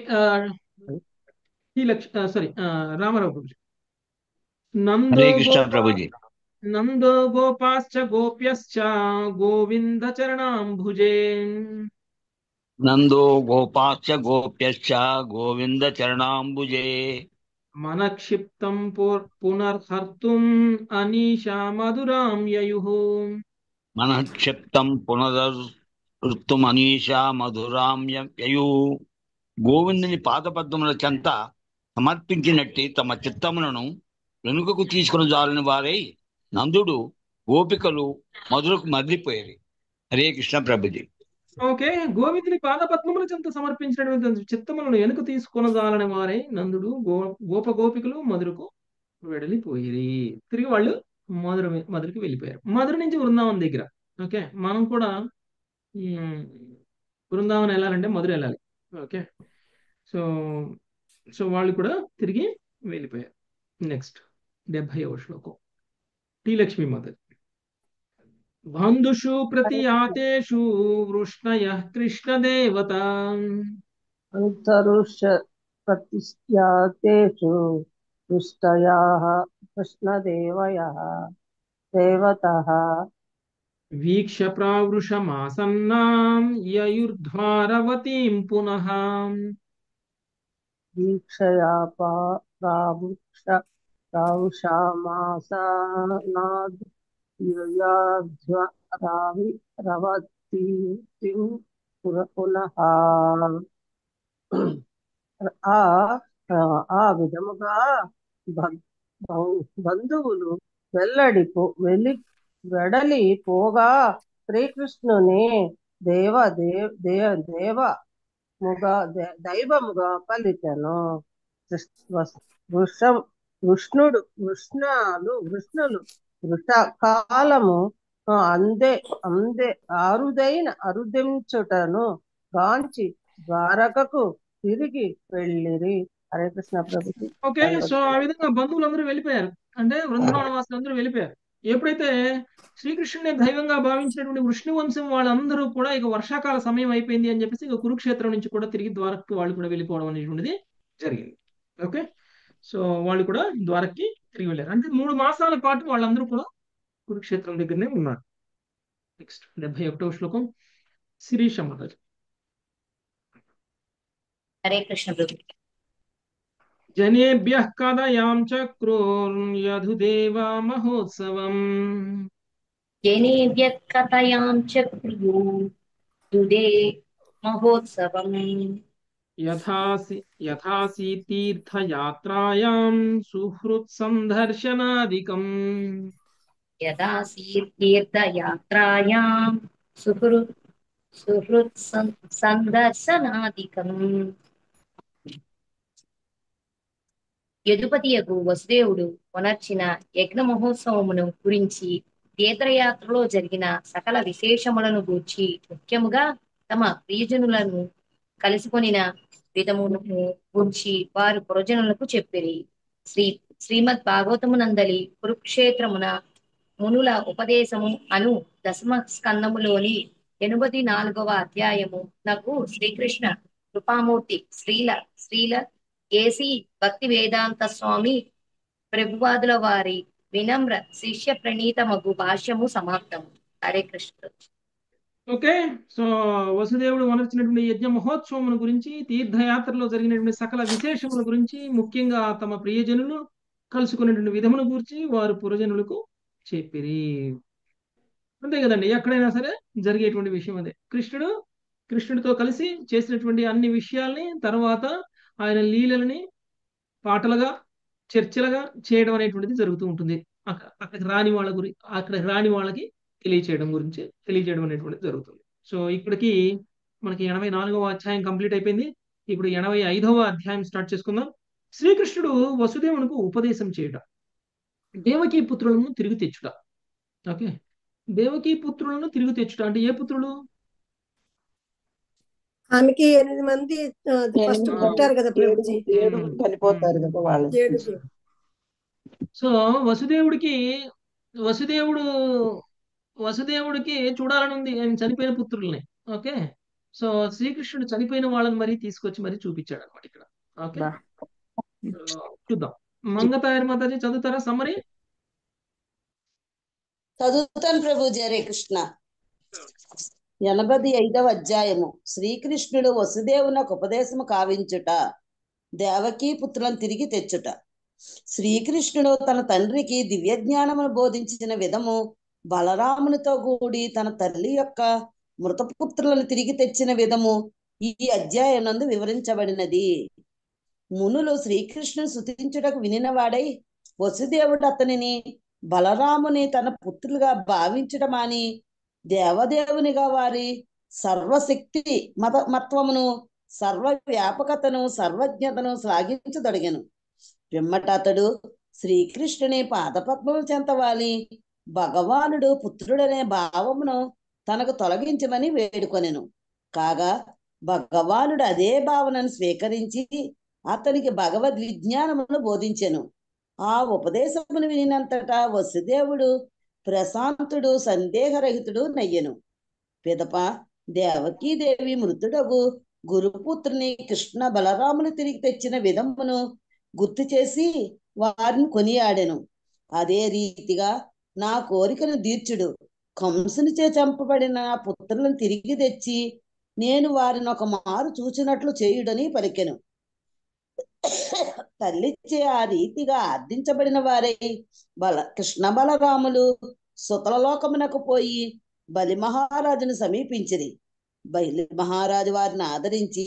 sorry Ramarao Prabhuji. నందో Hare Krishna Prabhuji. నందో గోపాశ్చ గోప్యశ్చ Govinda చరణాంభుజే నందో గోపాశ్చ గోప్యశ్చ Govinda చరణాంబుజే మనక్షిప్తం పునర్హర్తుం Anisha Madhuram యయుః. మనక్షిప్తం పునరుత్తుం Anisha మధురామ్యయు. గోవిందుని పాదపద్మముల చెంత సమర్పించినట్టి తమ చిత్తములను వెనుకకు తీసుకుని జాలని వారై నందుడు గోపికలు మధురకు మరలిపోయారు. హరే కృష్ణ ప్రభుజీ. ఓకే, గోవిందుని పాదపద్మముల చెంత సమర్పించినటువంటి చిత్తములను వెనుక తీసుకొనజాలని వారే నందుడు గోపికలు మధురకు వెడలిపోయి తిరిగి వాళ్ళు మధురకు వెళ్ళిపోయారు. మధుర నుంచి బృందావనం దగ్గర. ఓకే, మనం కూడా బృందావనం వెళ్ళాలంటే మధుర వెళ్ళాలి. ఓకే, సో సో వాళ్ళు కూడా తిరిగి వెళ్ళిపోయారు. నెక్స్ట్ 70వ శ్లోకం టీ లక్ష్మీ మదర్. బంధుషు ప్రతియాతేషు వృష్ణయః కృష్ణదేవత. అంతరుష ప్రతిష్ఠ్యాతేషు దృష్టయాః కృష్ణదేవయః దేవతః వీక్ష ప్రావృషమాసన్నాం యయుర్ధ్వారవతీం పునః. దీక్షయా ప్రావుషామాసనాద్ రవతీం పునః. ఆ విధముగా బంధువులు వెడలి పోగా శ్రీకృష్ణుని దైవముగా పలికెను. వృష్ణులు వృషకాలము అరుదించుటను గాంచి ద్వారకకు తిరిగి వెళ్ళిరి. హరే కృష్ణ ప్రభుజీ. ఓకే, సో ఆ విధంగా బంధువులందరూ వెళ్ళిపోయారు, అంటే బృందావన వాసులందరూ వెళ్ళిపోయారు. ఎప్పుడైతే శ్రీకృష్ణుని దైవంగా భావించినటువంటి వృష్ణి వంశం వాళ్ళందరూ కూడా ఇక వర్షాకాల సమయం అయిపోయింది అని చెప్పేసి ఇక కురుక్షేత్రం నుంచి కూడా తిరిగి ద్వారక్కి వాళ్ళు కూడా వెళ్ళిపోవడం అనేటువంటిది జరిగింది. ఓకే, సో వాళ్ళు కూడా ద్వారక్కి తిరిగి వెళ్ళారు. అంటే 3 మాసాల పాటు వాళ్ళందరూ కూడా కురుక్షేత్రం దగ్గరనే ఉన్నారు. నెక్స్ట్ 71వ శ్లోకం శిరీష మాతాజీ. హరే కృష్ణ ప్రభు. జనేభ్యః కథయాం చక్రుర్యధుదేవ మహోత్సవం. జనేభ్యః కథయాం చక్రుర్యధుదే మహోత్సవం. యథాసి తీర్థయాత్రాయాం సుహృత్ సందర్శనాదికం. యథాసి తీర్థయాత్రాయాం సుహృత్ సందర్శనాదికం. యదుపతియగు వసుదేవుడు కొనర్చిన యజ్ఞ మహోత్సవమును గురించి తీర్థయాత్రలో జరిగిన సకల విశేషములను గూర్చి ముఖ్యముగా తమ ప్రియజనులను కలుసుకొనిన విధమును గురించి వారు పురజనులకు చెప్పిరి. శ్రీమద్ భాగవతమునందలి కురుక్షేత్రమున మునుల ఉపదేశము అను 10వ స్కందములోని 84వ అధ్యాయము నాకు శ్రీకృష్ణ కృపామూర్తి శ్రీల ఏసి భక్తి వేదాంత స్వామి ప్రభువాదుల వారి వినమ్ర శిష్య ప్రణీతమగు భాష్యము సమాప్తము. హరే కృష్ణ. ఓకే. సో వసుదేవుడు వనర్చినటువంటి యజ్ఞ మహోత్సవముల గురించి, తీర్థయాత్రలో జరిగినటువంటి సకల విశేషముల గురించి, ముఖ్యంగా తమ ప్రియజనులు కలుసుకున్నటువంటి విధమును గురించి వారు పురజనులకు చెప్పిరి. అంతే కదండి, ఎక్కడైనా సరే జరిగేటువంటి విషయం అదే. కృష్ణుడితో కలిసి చేసినటువంటి అన్ని విషయాల్ని తర్వాత ఆయన లీలలని పాటలుగా, చర్చలుగా చేయడం అనేటువంటిది జరుగుతూ ఉంటుంది. అక్కడికి రాని వాళ్ళకి తెలియచేయడం అనేటువంటిది జరుగుతుంది. సో ఇక్కడికి మనకి 84వ అధ్యాయం కంప్లీట్ అయిపోయింది. ఇప్పుడు 85వ అధ్యాయం స్టార్ట్ చేసుకుందాం. శ్రీకృష్ణుడు వసుదేవునికి ఉపదేశం చేయడం, దేవకీ పుత్రులను తిరిగి తెచ్చుట. ఓకే, దేవకీ పుత్రులను తిరిగి తెచ్చుట అంటే ఏ పుత్రులు? ఆమెకి 8 మంది ఫస్ట్ పుట్టారు కదా ప్రభుజీ, ఏడుగురు చనిపోతారు కదా వాళ్ళు. 7. సో వసుదేవుడికి చూడాలని ఉంది ఆయన చనిపోయిన పుత్రుల్ని. ఓకే, సో శ్రీకృష్ణుడు చనిపోయిన వాళ్ళని మరీ తీసుకొచ్చి మరీ చూపించాడు అనమాట ఇక్కడ. ఓకే, చూద్దాం. మంగతాయర్ మాతాజీ చదువుతారా సమ్మరీ? చదువుతాను ప్రభుజీ. హరే కృష్ణ. 85వ అధ్యాయము. శ్రీకృష్ణుడు వసుదేవునకు ఉపదేశము కావించుట, దేవకీ పుత్రులను తిరిగి తెచ్చుట. శ్రీకృష్ణుడు తన తండ్రికి దివ్య జ్ఞానమును బోధించిన విధము, బలరామునితో కూడి తన తల్లి యొక్క మృతపుత్రులను తిరిగి తెచ్చిన విధము ఈ అధ్యాయం నందు వివరించబడినది. మునులు శ్రీకృష్ణుని స్తుతించుటకు వినినవాడై వసుదేవుడు అతనిని బలరాముని తన పుత్రులుగా భావించడమాని దేవదేవునిగా వారి సర్వశక్తి మత్వమును, సర్వవ్యాపకతను, సర్వజ్ఞతను శ్లాఘించదొడిగెను. పిమ్మట అతడు శ్రీకృష్ణుని పాదపద్మము చెంతవాలి భగవానుడు పుత్రుడనే భావమును తనకు తొలగించమని వేడుకొనెను. కాగా భగవానుడు అదే భావనను స్వీకరించి అతనికి భగవద్ విజ్ఞానమును బోధించెను. ఆ ఉపదేశమును వినినంతటా వసుదేవుడు ప్రశాంతుడు, సందేహరహితుడు నయ్యెను. పిదప దేవకీదేవి మృతుడగు గురుపుత్రుని కృష్ణ బలరాములు తిరిగి తెచ్చిన విధమును గుర్తు చేసి వారిని కొనియాడెను. అదే రీతిగా నా కోరికను తీర్చుడు, కంసునిచే చంపబడిన నా పుత్రులను తిరిగి తెచ్చి నేను వారిని ఒక మారు చూచినట్లు చేయుడని పలికెను. తల్లిచ్చే ఆ రీతిగా ఆర్థించబడిన వారై కృష్ణ బలరాములు సుతలలోకమునకు పోయి బలి మహారాజును సమీపించిరి. బలి మహారాజు వారిని ఆదరించి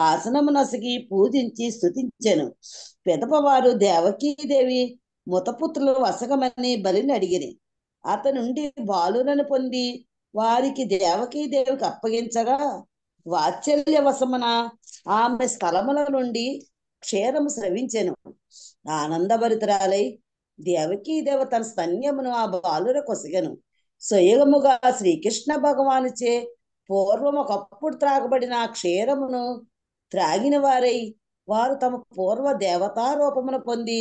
ఆసనము నసిగి పూజించి స్తుతించెను. పెదపవారు దేవకీదేవి ముతపుత్రులు వసగమని బలిని అడిగిరి. అతనుండి బాలులను పొంది వారికి దేవకీదేవికి అప్పగించగా వాత్సల్యవశమున ఆమె స్థలముల నుండి క్షీరము స్రవించెను. ఆనందభరితురాలై దేవకీదేవి తన స్తన్యమును ఆ బాలుర కొసగెను. స్వయముగా శ్రీకృష్ణ భగవానుచే పూర్వం ఒకప్పుడు త్రాగబడిన ఆ క్షీరమును త్రాగిన వారై వారు తమ పూర్వ దేవతారూపమును పొంది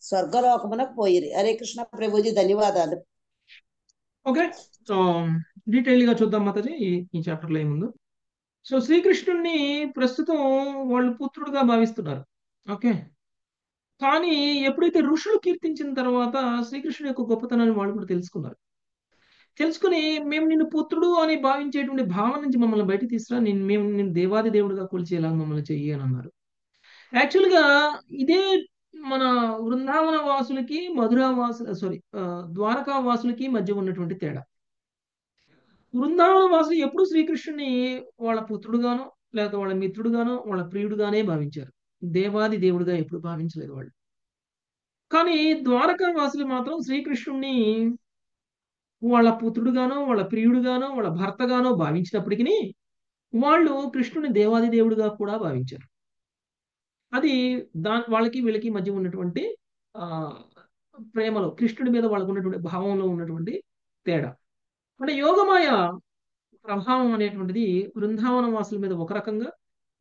స్వర్గలోకమునకు పోయిరి. హరే కృష్ణ ప్రభుజీ, ధన్యవాదాలు. ఓకే, సో డీటెయిల్ గా చూద్దాం మాతాజీ ఈ చాప్టర్ లో ఏముందో. సో శ్రీకృష్ణుడిని ప్రస్తుతం వాళ్ళు పుత్రుడుగా భావిస్తున్నారు. ఓకే, కానీ ఎప్పుడైతే ఋషులు కీర్తించిన తర్వాత శ్రీకృష్ణుడి యొక్క గొప్పతనాన్ని వాళ్ళు కూడా తెలుసుకుని మేము నిన్ను పుత్రుడు అని భావించేటువంటి భావన నుంచి మమ్మల్ని బయట తీసుకురా, నేను దేవాది దేవుడిగా కొలిచేలాగా మమ్మల్ని చెయ్యి అని అన్నారు. యాక్చువల్గా ఇదే మన వృందావన వాసులకి ద్వారకా వాసులకి మధ్య ఉన్నటువంటి తేడా. వృందావన వాసులు ఎప్పుడు శ్రీకృష్ణుని వాళ్ళ పుత్రుడుగానో లేకపోతే వాళ్ళ మిత్రుడుగానో వాళ్ళ ప్రియుడుగానే భావించారు, దేవాది దేవుడిగా ఎప్పుడు భావించలేదు వాళ్ళు. కానీ ద్వారకా వాసులు మాత్రం శ్రీకృష్ణుణ్ణి వాళ్ళ పుత్రుడుగానో వాళ్ళ ప్రియుడుగానో వాళ్ళ భర్తగానో భావించినప్పటికీ వాళ్ళు కృష్ణుని దేవాది దేవుడిగా కూడా భావించారు. అది వాళ్ళకి వీళ్ళకి మధ్య ఉన్నటువంటి ప్రేమలో, కృష్ణుడి మీద వాళ్ళకు ఉన్నటువంటి భావంలో ఉన్నటువంటి తేడా. అంటే యోగమాయ ప్రభావం అనేటువంటిది బృందావన వాసుల మీద ఒక రకంగా,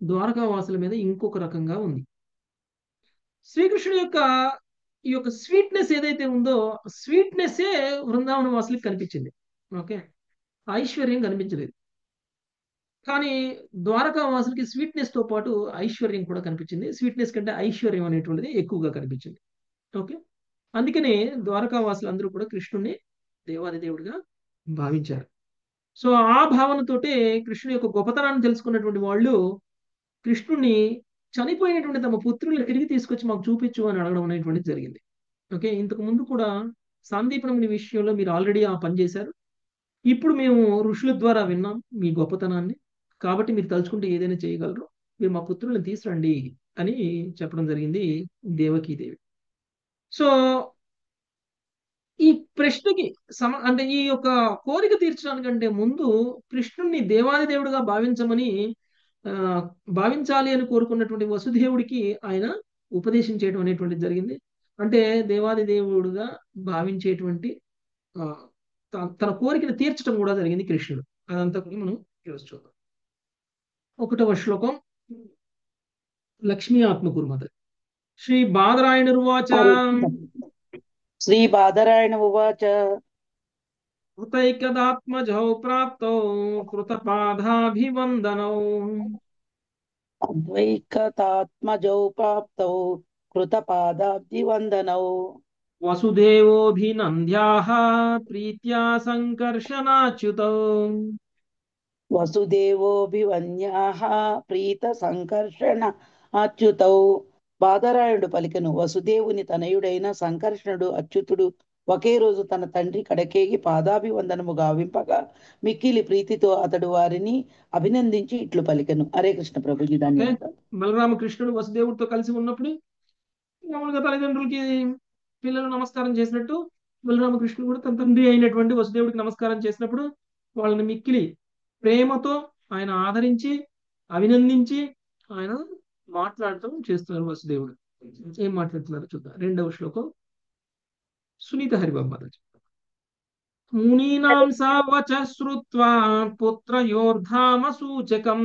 ద్వారకా వాసుల మీద ఇంకొక రకంగా ఉంది. శ్రీకృష్ణుడి యొక్క ఈ యొక్క స్వీట్నెస్ ఏదైతే ఉందో, స్వీట్నెస్సే బృందావన వాసులకి కనిపించింది. ఓకే, ఐశ్వర్యం కనిపించలేదు. కానీ ద్వారకా వాసులకి స్వీట్నెస్ తో పాటు ఐశ్వర్యం కూడా కనిపించింది. స్వీట్నెస్ కంటే ఐశ్వర్యం అనేటువంటిది ఎక్కువగా కనిపించింది. ఓకే, అందుకనే ద్వారకావాసులు అందరూ కూడా కృష్ణుడిని దేవాది దేవుడిగా భావించారు. సో ఆ భావనతోటే కృష్ణుడి యొక్క గొప్పతనాన్ని తెలుసుకున్నటువంటి వాళ్ళు కృష్ణుడిని చనిపోయినటువంటి తమ పుత్రుల్ని తిరిగి తీసుకొచ్చి మాకు చూపించు అని అడగడం అనేటువంటిది జరిగింది. ఓకే, ఇంతకు ముందు కూడా సాందీపనముని విషయంలో మీరు ఆల్రెడీ ఆ పని చేశారు. ఇప్పుడు మేము ఋషుల ద్వారా విన్నాం మీ గొప్పతనాన్ని, కాబట్టి మీరు తలుచుకుంటే ఏదైనా చేయగలరు, మీరు మా పుత్రుల్ని తీసురండి అని చెప్పడం జరిగింది దేవకీదేవి. సో ఈ ప్రశ్నకి అంటే ఈ యొక్క కోరిక తీర్చడానికంటే ముందు కృష్ణుణ్ణి దేవాది దేవుడిగా భావించమని ఆ, భావించాలి అని కోరుకున్నటువంటి వసుదేవుడికి ఆయన ఉపదేశం చేయడం అనేటువంటిది జరిగింది. అంటే దేవాది దేవుడుగా భావించేటువంటి ఆ, తన కోరికను తీర్చడం కూడా జరిగింది కృష్ణుడు. అదంతా కూడా మనం ఈరోజు చూద్దాం. 1వ శ్లోకం లక్ష్మీ ఆత్మకూర్మత శ్రీ బాదరాయణుర్వాచ శ్రీ బాదరాయణ ఉవాచ కృతైకదాత్మజౌ ప్రాప్తౌ కృతపాదాభివందనౌ అద్వైకతాత్మజౌ ప్రాప్తౌ కృతపాదాబ్దివందనౌ వసుదేవోభినంద్యాః ప్రీత్యా సంకర్షణాచ్యుతౌ వసుదేవోభివన్యాః ప్రీత సంకర్షణ అచ్యుతౌ. బాదరాయణుడు పలికెను, వసుదేవుని తనయుడైన సంకర్షణుడు అచ్యుతుడు ఒకే రోజు తన తండ్రి కడకేగి పాదాభివందనము గావింపగా మిక్కిలి ప్రీతితో అతడు వారిని అభినందించి ఇట్లు పలికెను. హరే కృష్ణ ప్రభుజీ, ఓకే, ధన్యవాదాలు. బలరామకృష్ణుడు వసుదేవుడితో కలిసి ఉన్నప్పుడు మామూలుగా తల్లిదండ్రులకి పిల్లలు నమస్కారం చేసినట్టు బలరామకృష్ణుడు కూడా తన తండ్రి అయినటువంటి వసుదేవుడికి నమస్కారం చేసినప్పుడు వాళ్ళని మిక్కిలి ప్రేమతో ఆయన ఆదరించి అభినందించి ఆయన మాట్లాడటం చేస్తున్నారు వసుదేవుడు. ఏం మాట్లాడుతున్నారు చూద్దాం. 2వ శ్లోకం సునీత హరిబాబు. మునీనాం సావచ శ్రుత్వా పుత్రయోర్ధామ సూచకం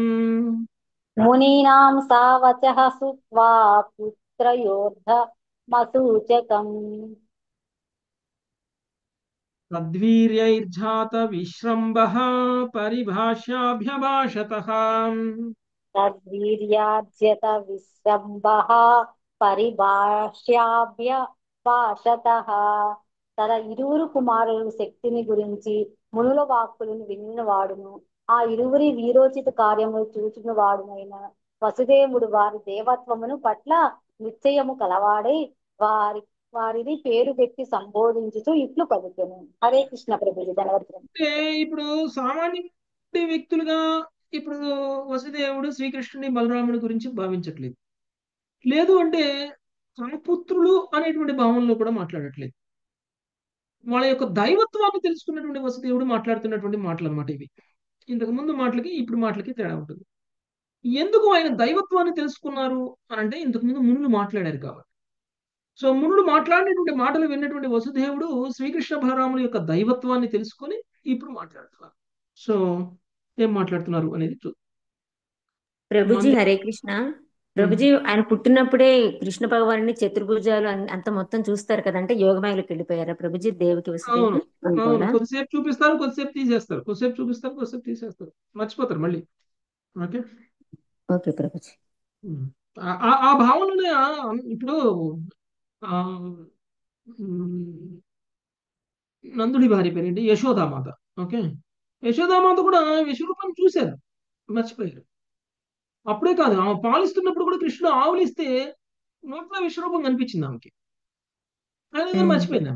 మునీనాం సా వచః శ్రుత్వా పుత్రయోర్ధమసూచకం తద్వీర్యైర్జాత విశ్రంభః పరిభాష్యాభ్యభాషతః తద్వీర్యార్జ్యత విశ్రంభః పరిభాష్యాభ్యభాషతః. తన ఇరువురు కుమారుల శక్తిని గురించి మునుల వాక్కులను వినినవాడును, ఆ ఇరువురి వీరోచిత కార్యములు చూచిన వాడునైన వసుదేవుడు వారి దేవత్వమును పట్ల నిశ్చయము కలవాడై వారిని పేరు పెట్టి సంబోధించుతూ ఇట్లు పలుకెను. హరే కృష్ణ ప్రభుజీ, ధన్యవాదాలు. అంటే ఇప్పుడు సామాన్య వ్యక్తులుగా ఇప్పుడు వసుదేవుడు శ్రీకృష్ణుని బలరాముడి గురించి భావించట్లేదు. లేదు అంటే తన పుత్రులు అనేటువంటి భావంలో కూడా మాట్లాడట్లేదు. వాళ్ళ యొక్క దైవత్వాన్ని తెలుసుకున్నటువంటి వసుదేవుడు మాట్లాడుతున్నటువంటి మాటలు అన్నమాట ఇవి. ఇంతకు ముందు మాటలకి ఇప్పుడు మాటలకి తేడా ఉంటుంది. ఎందుకు ఆయన దైవత్వాన్ని తెలుసుకున్నారు అని అంటే ఇంతకు ముందు మునులు మాట్లాడారు కాబట్టి. సో మునులు మాట్లాడినటువంటి మాటలు విన్నటువంటి వసుదేవుడు శ్రీకృష్ణ బలరాముల యొక్క దైవత్వాన్ని తెలుసుకొని ఇప్పుడు మాట్లాడుతున్నారు. సో ఏం మాట్లాడుతున్నారు అనేది చూద్దాం. ప్రభుజీ హరే కృష్ణ. ప్రభుజీ ఆయన పుట్టినప్పుడే కృష్ణ భగవాన్ని చతుర్భుజాలు అంత మొత్తం చూస్తారు కదా, అంటే యోగమాయలోకి వెళ్ళిపోయారా ప్రభుజీ దేవకి అవును వసుదేవుడు అవును, అనుకోవాలా? కొద్దిసేపు చూపిస్తారు, కొద్దిసేపు తీసేస్తారు, కొద్దిసేపు చూపిస్తారు, కొద్దిసేపు తీసేస్తారు, మర్చిపోతారు మళ్ళీ. Okay okay Prabhuji. ఆ భావననే ఇప్పుడు ఆ, నందుడి భార్య పేరేంటి, యశోదామాత. ఓకే, యశోదామాత కూడా విశ్వరూపాన్ని చూశారు, మర్చిపోయారు. అప్పుడే కాదు, ఆమె పాలిస్తున్నప్పుడు కూడా కృష్ణుడు ఆవులిస్తే నోట్లో విశ్వరూపం కనిపించింది ఆమెకి. ఆయన కానీ మర్చిపోయింది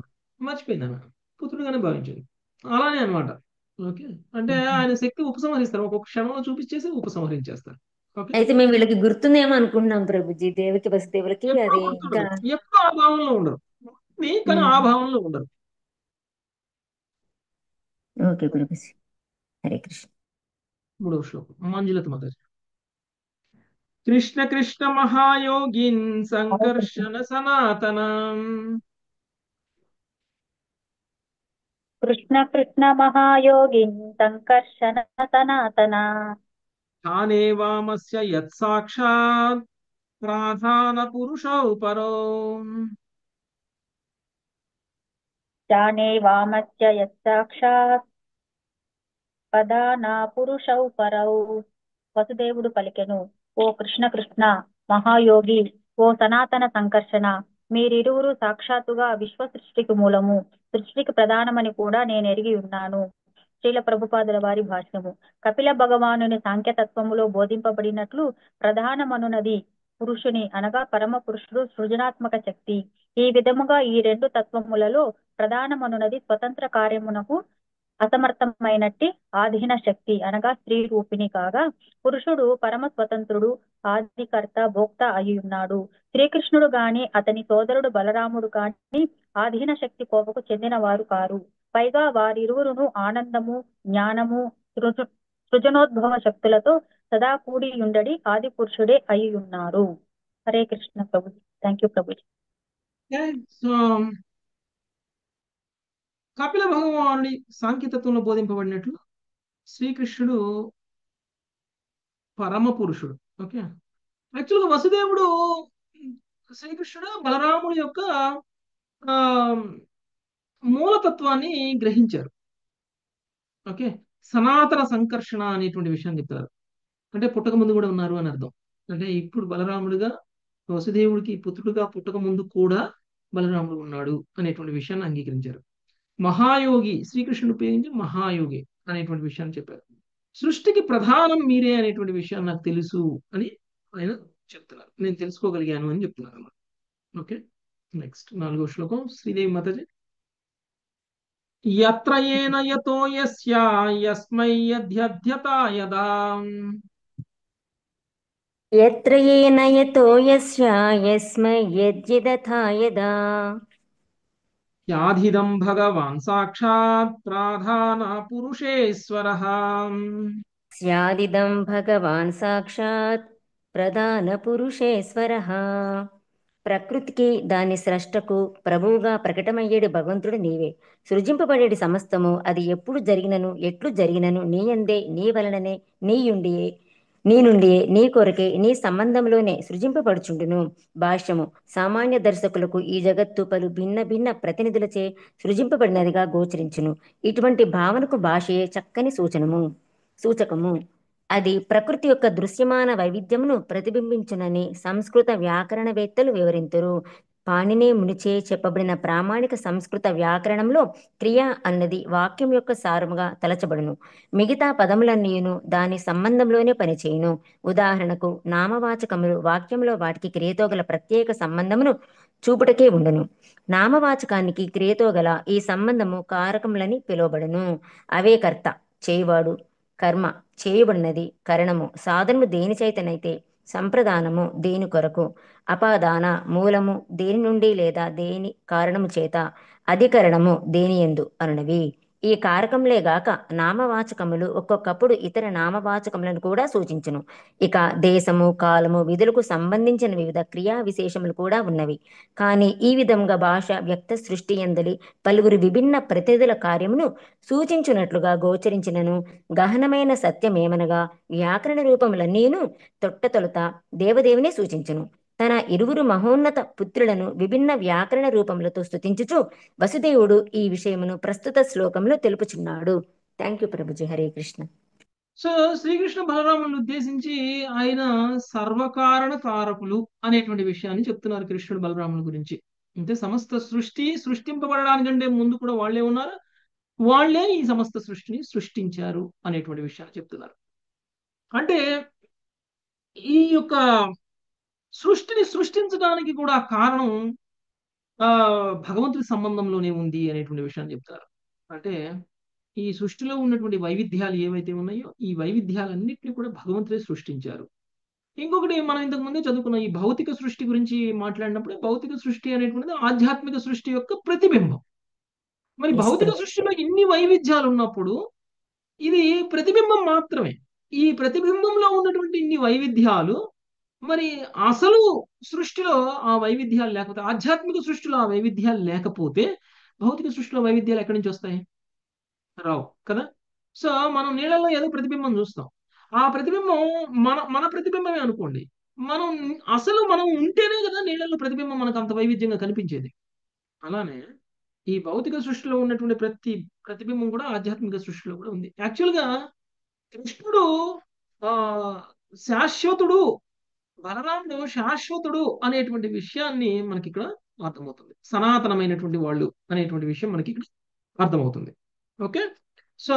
ఆమె పుత్రుడుగానే భావించింది. అలానే అన్నమాట. ఓకే, అంటే ఆయన శక్తి ఉపసంహరిస్తారు, ఒక్కొక్క క్షణంలో చూపించేసి ఉపసంహరించేస్తారు. ఓకే, అయితే మేము వీళ్ళకి గుర్తుందేమో అనుకుంటున్నాం ప్రభుజీ, దేవకి వసుదేవులకి ఎప్పుడు అది ఇంకా. గుర్తుండదు, ఎప్పుడు ఆ భావంలో ఉండరు, కానీ ఆ భావంలో ఉండరు. ఓకే ప్రభుజీ, హరే కృష్ణ. 3వ శ్లోకం మంజులత మాతాజీ. కృష్ణ కృష్ణ మహాయోగిన్ సంకర్షణ సనాతనం కృష్ణ కృష్ణ మహాయోగిన్ సంకర్షణ సనాతన తానే వామస్య యత్ సాక్షాత్ ప్రధాన పురుషౌ పరో జానే వామస్య యత్సాక్షాత్ ప్రధాన పురుషౌ పరౌ. వసుదేవుడు పలికెను, ఓ కృష్ణ కృష్ణ మహాయోగి, ఓ సనాతన సంకర్షణ, మీరిరువురు సాక్షాత్తుగా విశ్వ సృష్టికి మూలము, సృష్టికి ప్రధానమని కూడా నేను ఎరిగి ఉన్నాను. శ్రీల ప్రభుపాదుల వారి భాష్యము. కపిల భగవానుని సాంఖ్యతత్వములో బోధింపబడినట్లు ప్రధానమనునది పురుషుని అనగా పరమ పురుషుడు సృజనాత్మక శక్తి. ఈ విధముగా ఈ రెండు తత్వములలో ప్రధానమనునది స్వతంత్ర కార్యమునకు అసమర్థమైనట్టి ఆధీన శక్తి అనగా స్త్రీ రూపిణి కాగా, పురుషుడు పరమ స్వతంత్రుడు, ఆదికర్త, భోక్త అయి ఉన్నాడు. శ్రీకృష్ణుడు గాని అతని సోదరుడు బలరాముడు కాని ఆధీన శక్తి కోవకు చెందిన వారు కారు. పైగా వారిరువురును ఆనందము, జ్ఞానము, సృజనోద్భవ శక్తులతో సదా కూడి ఉండడి ఆది పురుషుడే అయి ఉన్నారు. హరే కృష్ణ ప్రభు. Thank you Prabhuji. So Kapila భగవానుడి సాంఖ్యతత్వంలో బోధింపబడినట్లు శ్రీకృష్ణుడు పరమ పురుషుడు. ఓకే, యాక్చువల్గా వసుదేవుడు శ్రీకృష్ణుడు బలరాముడి యొక్క ఆ మూలతత్వాన్ని గ్రహించారు. ఓకే, సనాతన సంకర్షణ అనేటువంటి విషయాన్ని చెప్తారు. అంటే పుట్టక ముందు కూడా ఉన్నారు అని అర్థం. అంటే ఇప్పుడు బలరాముడిగా వసుదేవుడికి పుత్రుడుగా పుట్టక ముందు కూడా బలరాముడు ఉన్నాడు అనేటువంటి విషయాన్ని అంగీకరించారు. మహాయోగి శ్రీకృష్ణుడు ఉపయోగించి మహాయోగి అనేటువంటి విషయాన్ని చెప్పారు. సృష్టికి ప్రధానం మీరే అనేటువంటి విషయాన్ని నాకు తెలుసు అని ఆయన చెప్తున్నారు. నేను తెలుసుకోగలిగాను అని చెప్తున్నారు అన్నమాట. ఓకే, నెక్స్ట్ 4వ శ్లోకం. శ్రీదేవి మాతాజీ. యత్ర ఏన యతో యస్య యస్మై యద్యధ్యతా యదా యత్ర ఏన యతో యస్య యస్మై యద్యథా యదా యాధిదం భగవాన్ సాక్షాత్ ప్రాధాన పురుషేశ్వరః. స్యాదిదం భగవాన్ సాక్షాత్ ప్రధాన పురుషేశ్వరః. ప్రకృతికి దాని స్రష్టకు ప్రభువుగా ప్రకటమయ్యేడు భగవంతుడు నీవే. సృజింపబడేటి సమస్తము అది ఎప్పుడు జరిగినను ఎట్లు జరిగినను నీయందే, నీ వలననే, నీయుండియే, నీ నుండియే, నీ కొరకే, నీ సంబంధంలోనే సృజింపబడుచుండును. భాష్యము. సామాన్య దర్శకులకు ఈ జగత్తు పలు భిన్న భిన్న ప్రతినిధులచే సృజింపబడినదిగా గోచరించును. ఇటువంటి భావనకు భాషయే చక్కని సూచకము. అది ప్రకృతి యొక్క దృశ్యమాన వైవిధ్యమును ప్రతిబింబించునని సంస్కృత వ్యాకరణవేత్తలు వివరింతురు. పాణిని మునిచే చెప్పబడిన ప్రామాణిక సంస్కృత వ్యాకరణంలో క్రియ అన్నది వాక్యం యొక్క సారముగా తలచబడును. మిగతా పదములన్నీయును దాని సంబంధంలోనే పనిచేయును. ఉదాహరణకు నామవాచకములు వాక్యంలో వాటికి క్రియతో గల ప్రత్యేక సంబంధమును చూపుటకే ఉండును. నామవాచకానికి క్రియతో గల ఈ సంబంధము కారకములని పిలువబడును. అవే కర్త చేయువాడు, కర్మ చేయబడినది, కరణము సాధనము దేని చేతనైతే, సంప్రదానము దేని కొరకు, అపాదాన మూలము దేని నుండి లేదా దేని కారణము చేత, అధికరణము దేని యందు అనునవి. ఈ కారకములేగాక నామవాచకములు ఒక్కొక్కప్పుడు ఇతర నామవాచకములను కూడా సూచించును. ఇక దేశము, కాలము, విధులకు సంబంధించిన వివిధ క్రియా విశేషములు కూడా ఉన్నవి. కానీ ఈ విధంగా భాష వ్యక్త సృష్టి యందలి పలువురు విభిన్న ప్రతినిధుల కార్యమును సూచించున్నట్లుగా గోచరించినను గహనమైన సత్యమేమనగా వ్యాకరణ రూపములన్నీను తొట్టతొలుత దేవదేవుని సూచించును. తన ఇరువురు మహోన్నత పుత్రులను విభిన్న వ్యాకరణ రూపములతో స్తుతించుచు వసుదేవుడు ఈ విషయమును ప్రస్తుత శ్లోకంలో తెలుపుచున్నాడు. Thank you Prabhuji. Hare Krishna. So Srikrishna బలరాములను ఉద్దేశించి ఆయన సర్వకారణ కారకులు అనేటువంటి విషయాన్ని చెప్తున్నారు కృష్ణుడు బలరాముల గురించి. అంటే సమస్త సృష్టి సృష్టింపబడడానికంటే ముందు కూడా వాళ్ళే ఉన్నారు, వాళ్ళే ఈ సమస్త సృష్టిని సృష్టించారు అనేటువంటి విషయాన్ని చెప్తున్నారు. అంటే ఈ యొక్క సృష్టిని సృష్టించడానికి కూడా కారణం భగవంతుడి సంబంధంలోనే ఉంది అనేటువంటి విషయాన్ని చెప్తారు. అంటే ఈ సృష్టిలో ఉన్నటువంటి వైవిధ్యాలు ఏవైతే ఉన్నాయో ఈ వైవిధ్యాలన్నింటినీ కూడా భగవంతుడే సృష్టించారు. ఇంకొకటి మనం ఇంతకు ముందే చదువుకున్న ఈ భౌతిక సృష్టి గురించి మాట్లాడినప్పుడు భౌతిక సృష్టి అనేటువంటిది ఆధ్యాత్మిక సృష్టి యొక్క ప్రతిబింబం. మరి భౌతిక సృష్టిలో ఇన్ని వైవిధ్యాలు ఉన్నప్పుడు ఇది ప్రతిబింబం మాత్రమే. ఈ ప్రతిబింబంలో ఉన్నటువంటి ఇన్ని వైవిధ్యాలు మరి అసలు సృష్టిలో ఆ వైవిధ్యాలు లేకపోతే, ఆధ్యాత్మిక సృష్టిలో ఆ వైవిధ్యాలు లేకపోతే భౌతిక సృష్టిలో వైవిధ్యాలు ఎక్కడి నుంచి వస్తాయి? రావు కదా. సో మనం నీళ్ళల్లో ఏదో ప్రతిబింబం చూస్తాం, ఆ ప్రతిబింబం మన ప్రతిబింబమే అనుకోండి. మనం ఉంటేనే కదా నీళ్ళల్లో ప్రతిబింబం మనకు అంత వైవిధ్యంగా కనిపించేది. అలానే ఈ భౌతిక సృష్టిలో ఉన్నటువంటి ప్రతిబింబం కూడా ఆధ్యాత్మిక సృష్టిలో కూడా ఉంది. యాక్చువల్గా కృష్ణుడు శాశ్వతుడు, బలరాముడు శాశ్వతుడు అనేటువంటి విషయాన్ని మనకి ఇక్కడ అర్థమవుతుంది. సనాతనమైనటువంటి వాళ్ళు అనేటువంటి విషయం మనకి ఇక్కడ అర్థమవుతుంది. ఓకే. సో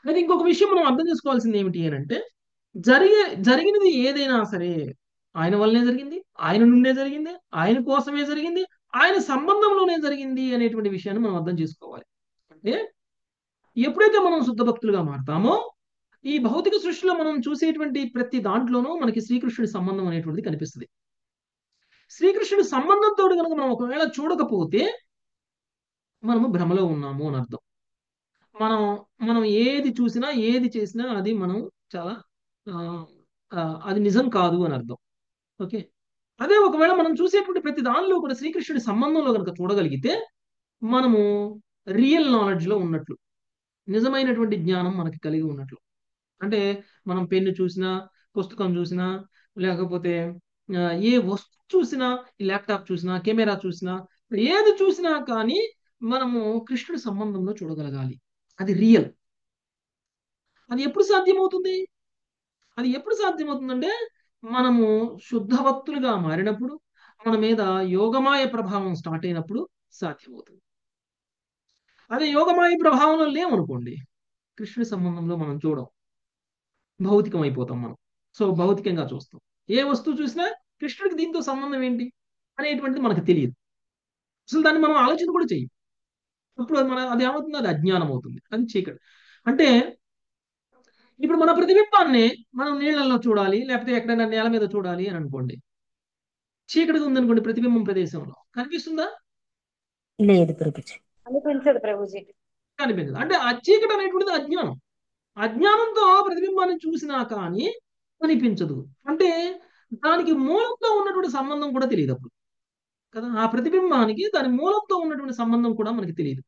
అయితే ఇంకొక విషయం మనం అర్థం చేసుకోవాల్సింది ఏమిటి అని అంటే, జరిగినది ఏదైనా సరే ఆయన వల్లనే జరిగింది, ఆయన నుండే జరిగింది, ఆయన కోసమే జరిగింది, ఆయన సంబంధంలోనే జరిగింది అనేటువంటి విషయాన్ని మనం అర్థం చేసుకోవాలి. అంటే ఎప్పుడైతే మనం శుద్ధ భక్తులుగా మారతామో ఈ భౌతిక సృష్టిలో మనం చూసేటువంటి ప్రతి దాంట్లోనూ మనకి శ్రీకృష్ణుడి సంబంధం అనేటువంటిది కనిపిస్తుంది. శ్రీకృష్ణుడి సంబంధంతో కనుక మనం ఒకవేళ చూడకపోతే మనము భ్రమలో ఉన్నాము అని అర్థం. మనం మనం ఏది చూసినా ఏది చేసినా అది మనం చాలా ఆ, అది నిజం కాదు అని అర్థం. ఓకే. అదే ఒకవేళ మనం చూసేటువంటి ప్రతి దానిలో కూడా శ్రీకృష్ణుడి సంబంధంలో కనుక చూడగలిగితే మనము రియల్ నాలెడ్జ్ లో ఉన్నట్లు, నిజమైనటువంటి జ్ఞానం మనకి కలిగి ఉన్నట్లు. అంటే మనం పెన్ను చూసినా, పుస్తకం చూసినా, లేకపోతే ఏ వస్తువు చూసినా, ల్యాప్టాప్ చూసినా, కెమెరా చూసినా, ఏది చూసినా కానీ మనము కృష్ణుడి సంబంధంలో చూడగలగాలి. అది రియల్. అది ఎప్పుడు సాధ్యమవుతుంది? అది ఎప్పుడు సాధ్యమవుతుందంటే మనము శుద్ధ భక్తులుగా మారినప్పుడు, మన మీద యోగమాయ ప్రభావం స్టార్ట్ అయినప్పుడు సాధ్యమవుతుంది. అదే యోగమాయ ప్రభావంలో లేమనుకోండి, కృష్ణుడి సంబంధంలో మనం చూడం, భౌతికం అయిపోతాం మనం. సో భౌతికంగా చూస్తాం. ఏ వస్తువు చూసినా కృష్ణుడికి దీంతో సంబంధం ఏంటి అనేటువంటిది మనకు తెలియదు. అసలు దాన్ని మనం ఆలోచన కూడా చెయ్యం. అప్పుడు అది ఏమవుతుంది? అది అజ్ఞానం అవుతుంది, అది చీకటి. అంటే ఇప్పుడు మన ప్రతిబింబాన్ని మనం నీళ్ళల్లో చూడాలి, లేకపోతే ఎక్కడైనా నేల మీద చూడాలి అని అనుకోండి. చీకటిగా ఉందనుకోండి, ప్రతిబింబం ప్రదేశంలో కనిపిస్తుందా? లేదు ప్రభుజీ. అనిపించదు ప్రభుజీ. కనిపించదు. అంటే ఆ చీకటి అనేటువంటిది అజ్ఞానం. అజ్ఞానంతో ప్రతిబింబాన్ని చూసినా కానీ కనిపించదు. అంటే దానికి మూలంతో ఉన్నటువంటి సంబంధం కూడా తెలియదు అప్పుడు కదా. ఆ ప్రతిబింబానికి దాని మూలంతో ఉన్నటువంటి సంబంధం కూడా మనకి తెలియదు.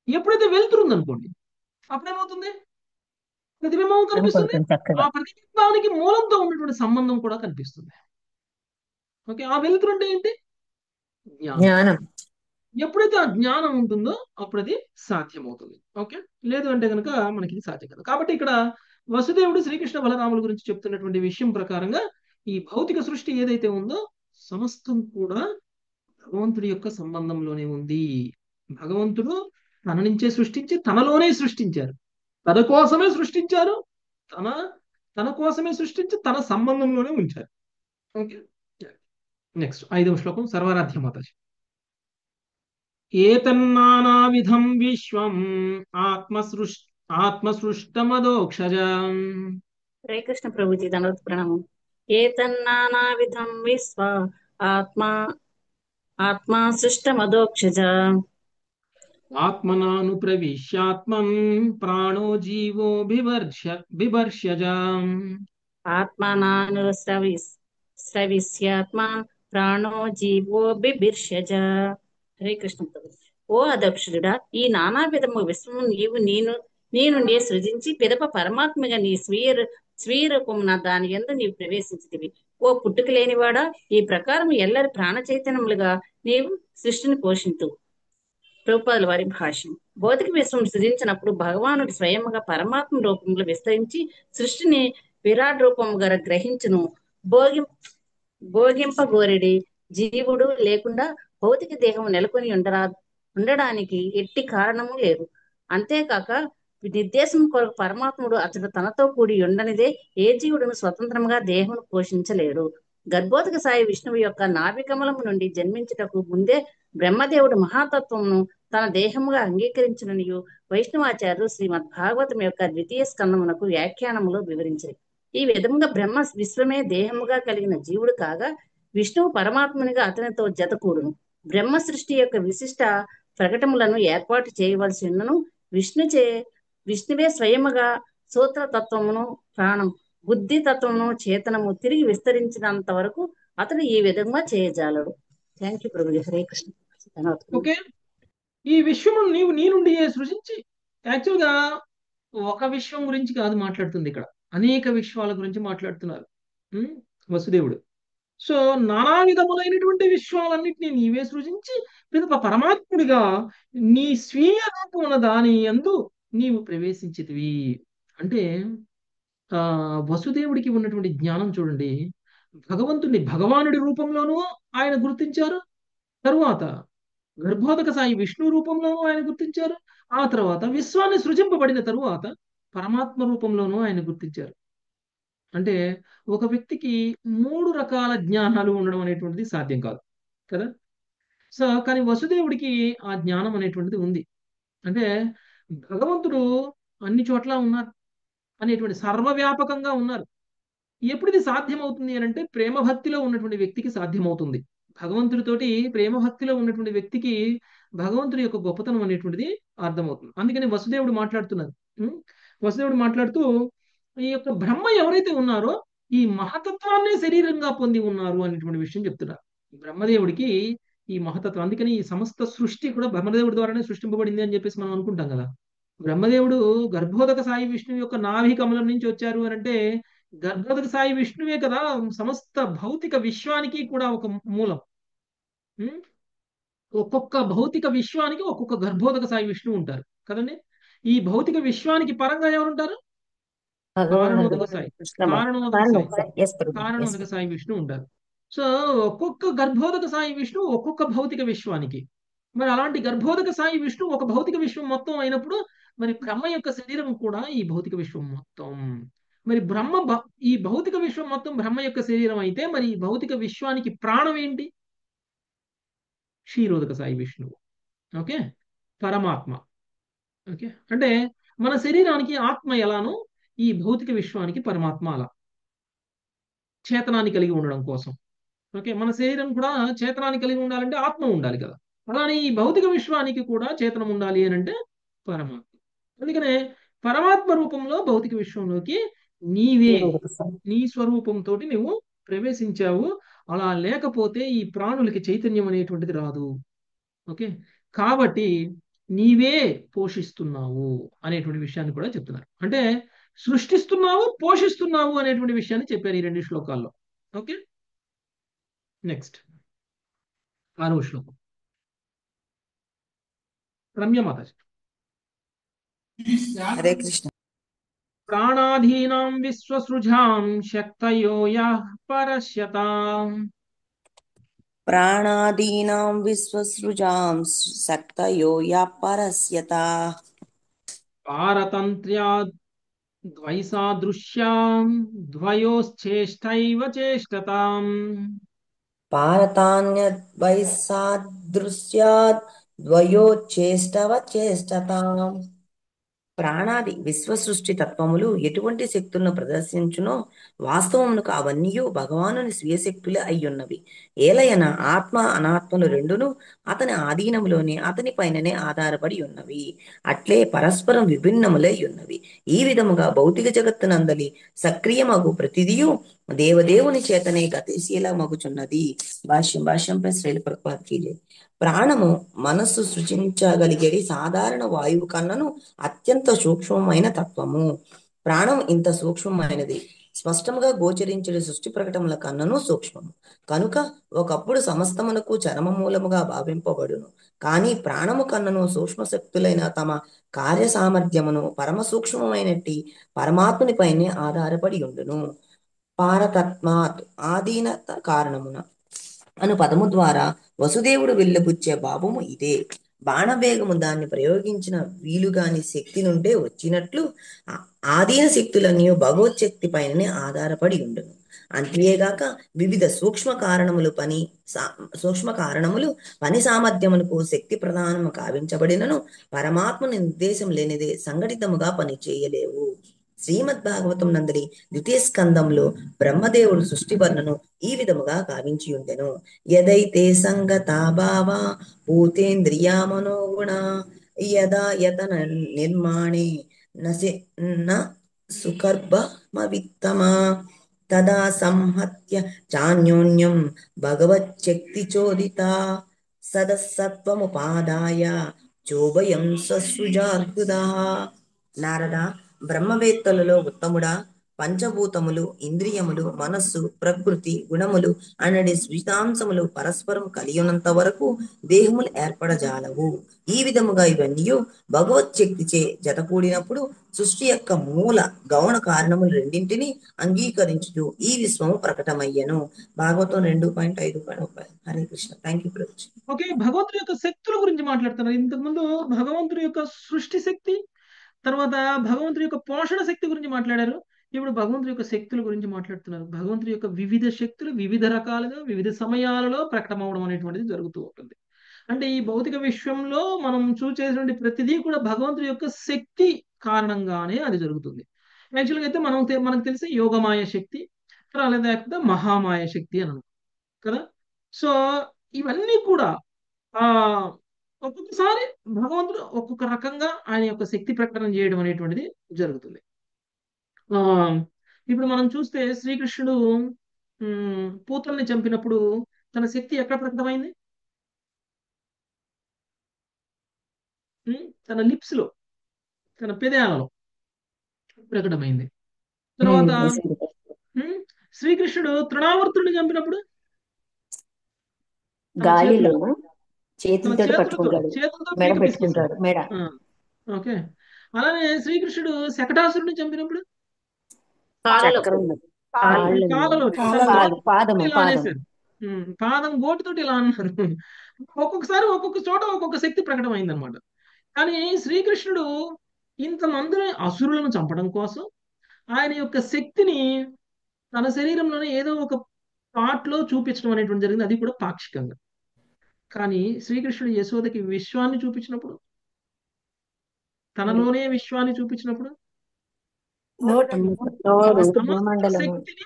ఎప్పుడైతే వెళ్తుంది అనుకోండి, అప్పుడేమవుతుంది? ప్రతిబింబం కనిపిస్తుంది, ఆ ప్రతిబింబానికి మూలంతో ఉన్నటువంటి సంబంధం కూడా కనిపిస్తుంది. ఓకే. ఆ వెలుతురు అంటే ఏంటి? జ్ఞానం. ఎప్పుడైతే ఆ జ్ఞానం ఉంటుందో అప్పుడు అది సాధ్యమవుతుంది. ఓకే. లేదు అంటే కనుక మనకి ఇది సాధ్యం కాదు. కాబట్టి ఇక్కడ వసుదేవుడు శ్రీకృష్ణ బలరాముల గురించి చెప్తున్నటువంటి విషయం ప్రకారంగా ఈ భౌతిక సృష్టి ఏదైతే ఉందో సమస్తం కూడా భగవంతుడి యొక్క సంబంధంలోనే ఉంది. భగవంతుడు తన నుంచే సృష్టించి తనలోనే సృష్టించారు, తన కోసమే సృష్టించారు, తన తన కోసమే సృష్టించి తన సంబంధంలోనే ఉంచారు. ఓకే. నెక్స్ట్ 5వ శ్లోకం సర్వారాధ్య మాతాజీ. ఏతన్నానావిధం విశ్వం ఆత్మసృష్టమదోక్షజం. హరే కృష్ణ ప్రభుజీ, దండవత్ ప్రణామం. ఏతన్నానావిధం విశ్వ ఆత్మా సృష్టమదోక్షజ. ఆత్మనాను ప్రవిశ్యాత్మం ప్రాణో జీవో బిభర్షజం. ఆత్మనాను స్రవిస్యాత్మాన్ ప్రాణో జీవో బిభిర్షజ. హరే కృష్ణ ప్రభు. ఓ అదక్షుడా, ఈ నానా విధము విశ్వము నీ నుండి సృజించి పిదప పరమాత్మగా నీ స్వీయ రూపమున దాని యందు నీవు ప్రవేశించితివి. ఓ పుట్టుక లేనివాడా, ఈ ప్రకారం ఎల్లరి ప్రాణ చైతన్యములుగా నీవు సృష్టిని పోషింతు. ప్రభుపాదుల వారి భాష్యం. భౌతిక విశ్వం సృజించినప్పుడు భగవానుడు స్వయముగా పరమాత్మ రూపంలో విస్తరించి సృష్టిని విరాట్ రూపముగా గ్రహించును. భోగింపగోరెడి జీవుడు లేకుండా భౌతిక దేహం నెలకొని ఉండడానికి ఎట్టి కారణము లేదు. అంతేకాక నిర్దేశం కొరకు పరమాత్ముడు అతడు తనతో కూడి ఉండనిదే ఏ జీవుడును స్వతంత్రంగా దేహమును పోషించలేడు. గర్భోదక సాయి విష్ణువు యొక్క నాభికమలము నుండి జన్మించుటకు ముందే బ్రహ్మదేవుడు మహాతత్వమును తన దేహముగా అంగీకరించుననియు వైష్ణవాచార్యులు శ్రీమద్ భాగవతం యొక్క 2వ స్కందమునకు వ్యాఖ్యానములో వివరించారు. ఈ విధముగా బ్రహ్మ విశ్వమే దేహముగా కలిగిన జీవుడు కాగా విష్ణువు పరమాత్మునిగా అతనితో జతకూడును. బ్రహ్మ సృష్టి యొక్క విశిష్ట ప్రకటములను ఏర్పాటు చేయవలసి ఉన్నను విష్ణువే స్వయముగా సూత్రతత్వమును ప్రాణం బుద్ధి తత్వమును చేతనము తిరిగి విస్తరించినంత వరకు అతడు ఈ విధంగా చేయజాలడు. Thank you Prabhuji. Hare Krishna. Okay. ఈ విశ్వము నీ నుండి సృజించి, యాక్చువల్గా ఒక విశ్వం గురించి కాదు మాట్లాడుతుంది ఇక్కడ, అనేక విశ్వాల గురించి మాట్లాడుతున్నారు వసుదేవుడు. సో నానా విధములైనటువంటి విశ్వాలన్నింటినీ నీవే సృజించి పిదప పరమాత్ముడిగా నీ స్వీయ రూపమున దాని యందు నీవు ప్రవేశించితివి. అంటే వసుదేవుడికి ఉన్నటువంటి జ్ఞానం చూడండి. భగవంతుడిని భగవానుడి రూపంలోనూ ఆయన గుర్తించారు, తరువాత గర్భోదక సాయి విష్ణు రూపంలోనూ ఆయన గుర్తించారు. ఆ తర్వాత విశ్వాన్ని సృజింపబడిన తరువాత పరమాత్మ రూపంలోనూ ఆయన గుర్తించారు. అంటే ఒక వ్యక్తికి 3 రకాల జ్ఞానాలు ఉండడం అనేటువంటిది సాధ్యం కాదు కదా. సో కానీ వసుదేవుడికి ఆ జ్ఞానం అనేటువంటిది ఉంది. అంటే భగవంతుడు అన్ని చోట్ల ఉన్నారు అనేటువంటి సర్వవ్యాపకంగా ఉన్నారు. ఎప్పుడు ఇది సాధ్యమవుతుంది అని అంటే ప్రేమ భక్తిలో ఉన్నటువంటి వ్యక్తికి సాధ్యమవుతుంది. భగవంతుడితోటి ప్రేమ భక్తిలో ఉన్నటువంటి వ్యక్తికి భగవంతుడి యొక్క గొప్పతనం అనేటువంటిది అర్థమవుతుంది. అందుకని వసుదేవుడు మాట్లాడుతున్నారు. ఉం? వసుదేవుడు మాట్లాడుతూ ఈ యొక్క బ్రహ్మ ఎవరైతే ఉన్నారో ఈ మహతత్వాన్నే శరీరంగా పొంది ఉన్నారు అనేటువంటి విషయం చెప్తున్నారు. బ్రహ్మదేవుడికి ఈ మహతత్వం, అందుకని ఈ సమస్త సృష్టి కూడా బ్రహ్మదేవుడి ద్వారానే సృష్టింపబడింది అని చెప్పేసి మనం అనుకుంటాం కదా. బ్రహ్మదేవుడు గర్భోదక సాయి విష్ణువు యొక్క నాభి కమలం నుంచి వచ్చారు అని అంటే గర్భోదక సాయి విష్ణువే కదా సమస్త భౌతిక విశ్వానికి కూడా ఒక మూలం. ఉం? ఒక్కొక్క భౌతిక విశ్వానికి ఒక్కొక్క గర్భోదక సాయి విష్ణువు ఉంటారు కదండి. ఈ భౌతిక విశ్వానికి పరంగా ఎవరుంటారు? కారణోదక సాయి, కారణోదక సాయి, కారణోదక సాయి విష్ణు ఉంటారు. సో ఒక్కొక్క గర్భోదక సాయి విష్ణు ఒక్కొక్క భౌతిక విశ్వానికి. మరి అలాంటి గర్భోదక సాయి విష్ణు ఒక భౌతిక విశ్వం మొత్తం అయినప్పుడు మరి బ్రహ్మ యొక్క శరీరం కూడా ఈ భౌతిక విశ్వం మొత్తం. మరి ఈ భౌతిక విశ్వం మొత్తం బ్రహ్మ యొక్క శరీరం అయితే మరి ఈ భౌతిక విశ్వానికి ప్రాణం ఏంటి? క్షీరోదక సాయి విష్ణువు. ఓకే, పరమాత్మ. ఓకే, అంటే మన శరీరానికి ఆత్మ ఎలానో ఈ భౌతిక విశ్వానికి పరమాత్మ అలా చేతనాన్ని కలిగి ఉండడం కోసం. ఓకే, మన శరీరం కూడా చేతనాన్ని కలిగి ఉండాలంటే ఆత్మ ఉండాలి కదా. అలానే ఈ భౌతిక విశ్వానికి కూడా చేతనం ఉండాలి అని అంటే పరమాత్మ. అందుకనే పరమాత్మ రూపంలో భౌతిక విశ్వంలోకి నీవే నీ స్వరూపంతో నువ్వు ప్రవేశించావు. అలా లేకపోతే ఈ ప్రాణులకి చైతన్యం అనేటువంటిది రాదు. ఓకే, కాబట్టి నీవే పోషిస్తున్నావు అనేటువంటి విషయాన్ని కూడా చెప్తున్నారు. అంటే సృష్టిస్తున్నావు, పోషిస్తున్నావు అనేటువంటి విషయాన్ని చెప్పారు ఈ 2 శ్లోకాల్లో. ఓకే, నెక్స్ట్ 6వ శ్లోకం. రమ్య మాతాజీ. హరే కృష్ణ. ప్రాణాధీనాం విశ్వసృజాం శక్తయో యః పరస్యతాం. ప్రాణాదీనాం విశ్వసృజాం శక్తయో యః పరస్యతాః. పారతంత్ర్యాద్ ద్వైసాదృశ్యాం ద్వయోశ్చేష్టైవ చేష్టతాం. పారతాన్యద్వైసాదృశ్యాద్ ద్వయోచ్చేష్టవ చేష్టతాం. ప్రాణాది విశ్వసృష్టి తత్వములు ఎటువంటి శక్తులను ప్రదర్శించునో వాస్తవమునకు అవన్నీ భగవానుని స్వీయ శక్తులే అయ్యున్నవి. ఏలయన ఆత్మ అనాత్మలు రెండును అతని ఆధీనములోనే అతని పైననే ఆధారపడి ఉన్నవి. అట్లే పరస్పరం విభిన్నములై ఉన్నవి. ఈ విధముగా భౌతిక జగత్తునందలి సక్రియమగు ప్రతిదియు దేవదేవుని చేతనే గతిశీలమగుచున్నది. భాష్యంపై శ్రీల ప్రభుపాద కీ జై. ప్రాణము మనస్సు సృజించగలిగేది సాధారణ వాయువు కన్నను అత్యంత సూక్ష్మమైన తత్వము. ప్రాణం ఇంత సూక్ష్మమైనది స్పష్టంగా గోచరించే సృష్టి ప్రకటనల కన్నను సూక్ష్మము కనుక ఒకప్పుడు సమస్తమునకు చరమ మూలముగా భావింపబడును. కానీ ప్రాణము కన్నను సూక్ష్మ శక్తులైన తమ కార్య సామర్థ్యమును పరమ సూక్ష్మమైనట్టి పరమాత్ముని పైనే ఆధారపడి ఉండును. పారతత్మాత్ ఆధీనత కారణమున అను పదము ద్వారా వసుదేవుడు వెళ్ళబుచ్చే భావము ఇదే. బాణవేగము దాన్ని ప్రయోగించిన వీలుగాని శక్తి నుండే వచ్చినట్లు ఆధీన శక్తులన్నీ భగవత్ శక్తి పైననే ఆధారపడి ఉండును. అంతేగాక వివిధ సూక్ష్మ కారణములు పని సామర్థ్యమునకు శక్తి ప్రధానము కావించబడినను పరమాత్మ నిర్దేశం లేనిదే సంఘటితముగా పని చేయలేవు. శ్రీమద్ భాగవతం నందలి 2వ స్కందంలో బ్రహ్మదేవుడు సృష్టి వర్ణను ఈ విధముగా కావించి ఉండెను. యదైతే సంగతాభావ భూతేంద్రియా మనోగుణ యదా యతన నిర్మాణే న సుకర్భమవిత్తమా తదా సంహత్య చాన్యోన్యం భగవచ్చక్తి చోదిత సదసత్వముపాదాయ చోభయం ససృజార్హుదా. నారద, బ్రహ్మవేత్తలలో ఉత్తముడా, పంచభూతములు, ఇంద్రియములు, మనస్సు, ప్రకృతి, గుణములు అనడి స్వితాంశములు పరస్పరం కలియునంత వరకు దేహములు ఏర్పడజాలవు. ఈ విధముగా ఇవన్నీ భగవత్ శక్తిచే జతకూడినప్పుడు సృష్టి యొక్క మూల గౌణ కారణములు రెండింటిని అంగీకరించుచు ఈ విశ్వము ప్రకటమయ్యను. Bhagavatam 2.5.30. Hare Krishna. Thank you Prabhuji. Okay, భగవంతుడి యొక్క శక్తుల గురించి మాట్లాడుతున్నారు. ఇంతకుముందు భగవంతుడి యొక్క సృష్టి శక్తి, తర్వాత భగవంతుడి యొక్క పోషణ శక్తి గురించి మాట్లాడారు. ఇప్పుడు భగవంతుడి యొక్క శక్తుల గురించి మాట్లాడుతున్నారు. భగవంతుడి యొక్క వివిధ శక్తులు వివిధ రకాలుగా వివిధ సమయాలలో ప్రకటమవడం అనేటువంటిది జరుగుతూ ఉంటుంది. అంటే ఈ భౌతిక విశ్వంలో మనం చూసేటువంటి ప్రతిదీ కూడా భగవంతుడి యొక్క శక్తి కారణంగానే అది జరుగుతుంది. యాక్చువల్గా అయితే మనకు తెలిసి యోగమాయ శక్తి, లేకపోతే మహామాయ శక్తి అని అనుకుంటాం కదా. సో ఇవన్నీ కూడా ఆ ఒక్కొక్కసారి భగవంతుడు ఒక్కొక్క రకంగా ఆయన యొక్క శక్తి ప్రకటన చేయడం అనేటువంటిది జరుగుతుంది. ఆ ఇప్పుడు మనం చూస్తే శ్రీకృష్ణుడు పూతల్ని చంపినప్పుడు తన శక్తి ఎక్కడ ప్రకటమైంది? తన లిప్స్ లో, తన పెదాలలో ప్రకటమైంది. తర్వాత శ్రీకృష్ణుడు తృణావర్తుడిని చంపినప్పుడు గాలిలో తన చేతులతో పట్టుకుంటాడు, మెడ పెట్టుకుంటాడు, మెడ. ఓకే, అలానే శ్రీకృష్ణుడు శకటాసురుడిని చంపినప్పుడు పాదం గోటితోటి ఇలా అన్నారు. ఒక్కొక్కసారి ఒక్కొక్క చోట ఒక్కొక్క శక్తి ప్రకటమైంది అనమాట. కానీ శ్రీకృష్ణుడు ఇంతమందిని అసురులను చంపడం కోసం ఆయన యొక్క శక్తిని తన శరీరంలోనే ఏదో ఒక పార్ట్ లో చూపించడం అనేటువంటి జరిగింది, అది కూడా పాక్షికంగా. కానీ శ్రీకృష్ణుడు యశోదకి విశ్వాన్ని చూపించినప్పుడు, తనలోనే విశ్వాన్ని చూపించినప్పుడు శక్తిని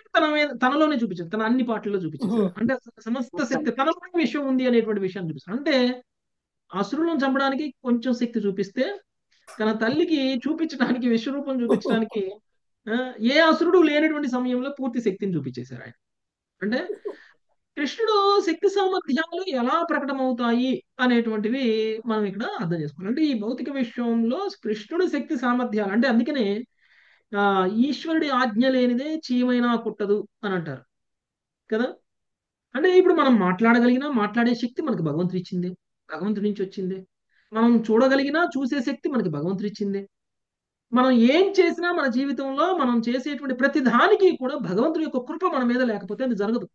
తనలోనే చూపించారు, తన అన్ని పాటల్లో చూపించారు. అంటే సమస్త శక్తి తనలోనే విశ్వం ఉంది అనేటువంటి విషయాన్ని చూపిస్తారు. అంటే అసురులను చంపడానికి కొంచెం శక్తి చూపిస్తే తన తల్లికి చూపించడానికి, విశ్వరూపం చూపించడానికి ఏ అసురుడు లేనటువంటి సమయంలో పూర్తి శక్తిని చూపించేశారు ఆయన. అంటే కృష్ణుడు శక్తి సామర్థ్యాలు ఎలా ప్రకటమవుతాయి అనేటువంటివి మనం ఇక్కడ అర్థం చేసుకోవాలి. అంటే ఈ భౌతిక విశ్వంలో కృష్ణుడు శక్తి సామర్థ్యాలు అంటే అందుకనే ఈశ్వరుడి ఆజ్ఞ లేనిదే చీమైనా కుట్టదు అని అంటారు కదా. అంటే ఇప్పుడు మనం మాట్లాడే శక్తి మనకు భగవంతుడు ఇచ్చింది, భగవంతుడి నుంచి వచ్చింది. మనం చూడగలిగినా చూసే శక్తి మనకి భగవంతుడు ఇచ్చింది. మనం ఏం చేసినా మన జీవితంలో మనం చేసేటువంటి ప్రతి దానికి కూడా భగవంతుడి యొక్క కృప మన మీద లేకపోతే అది జరగదు.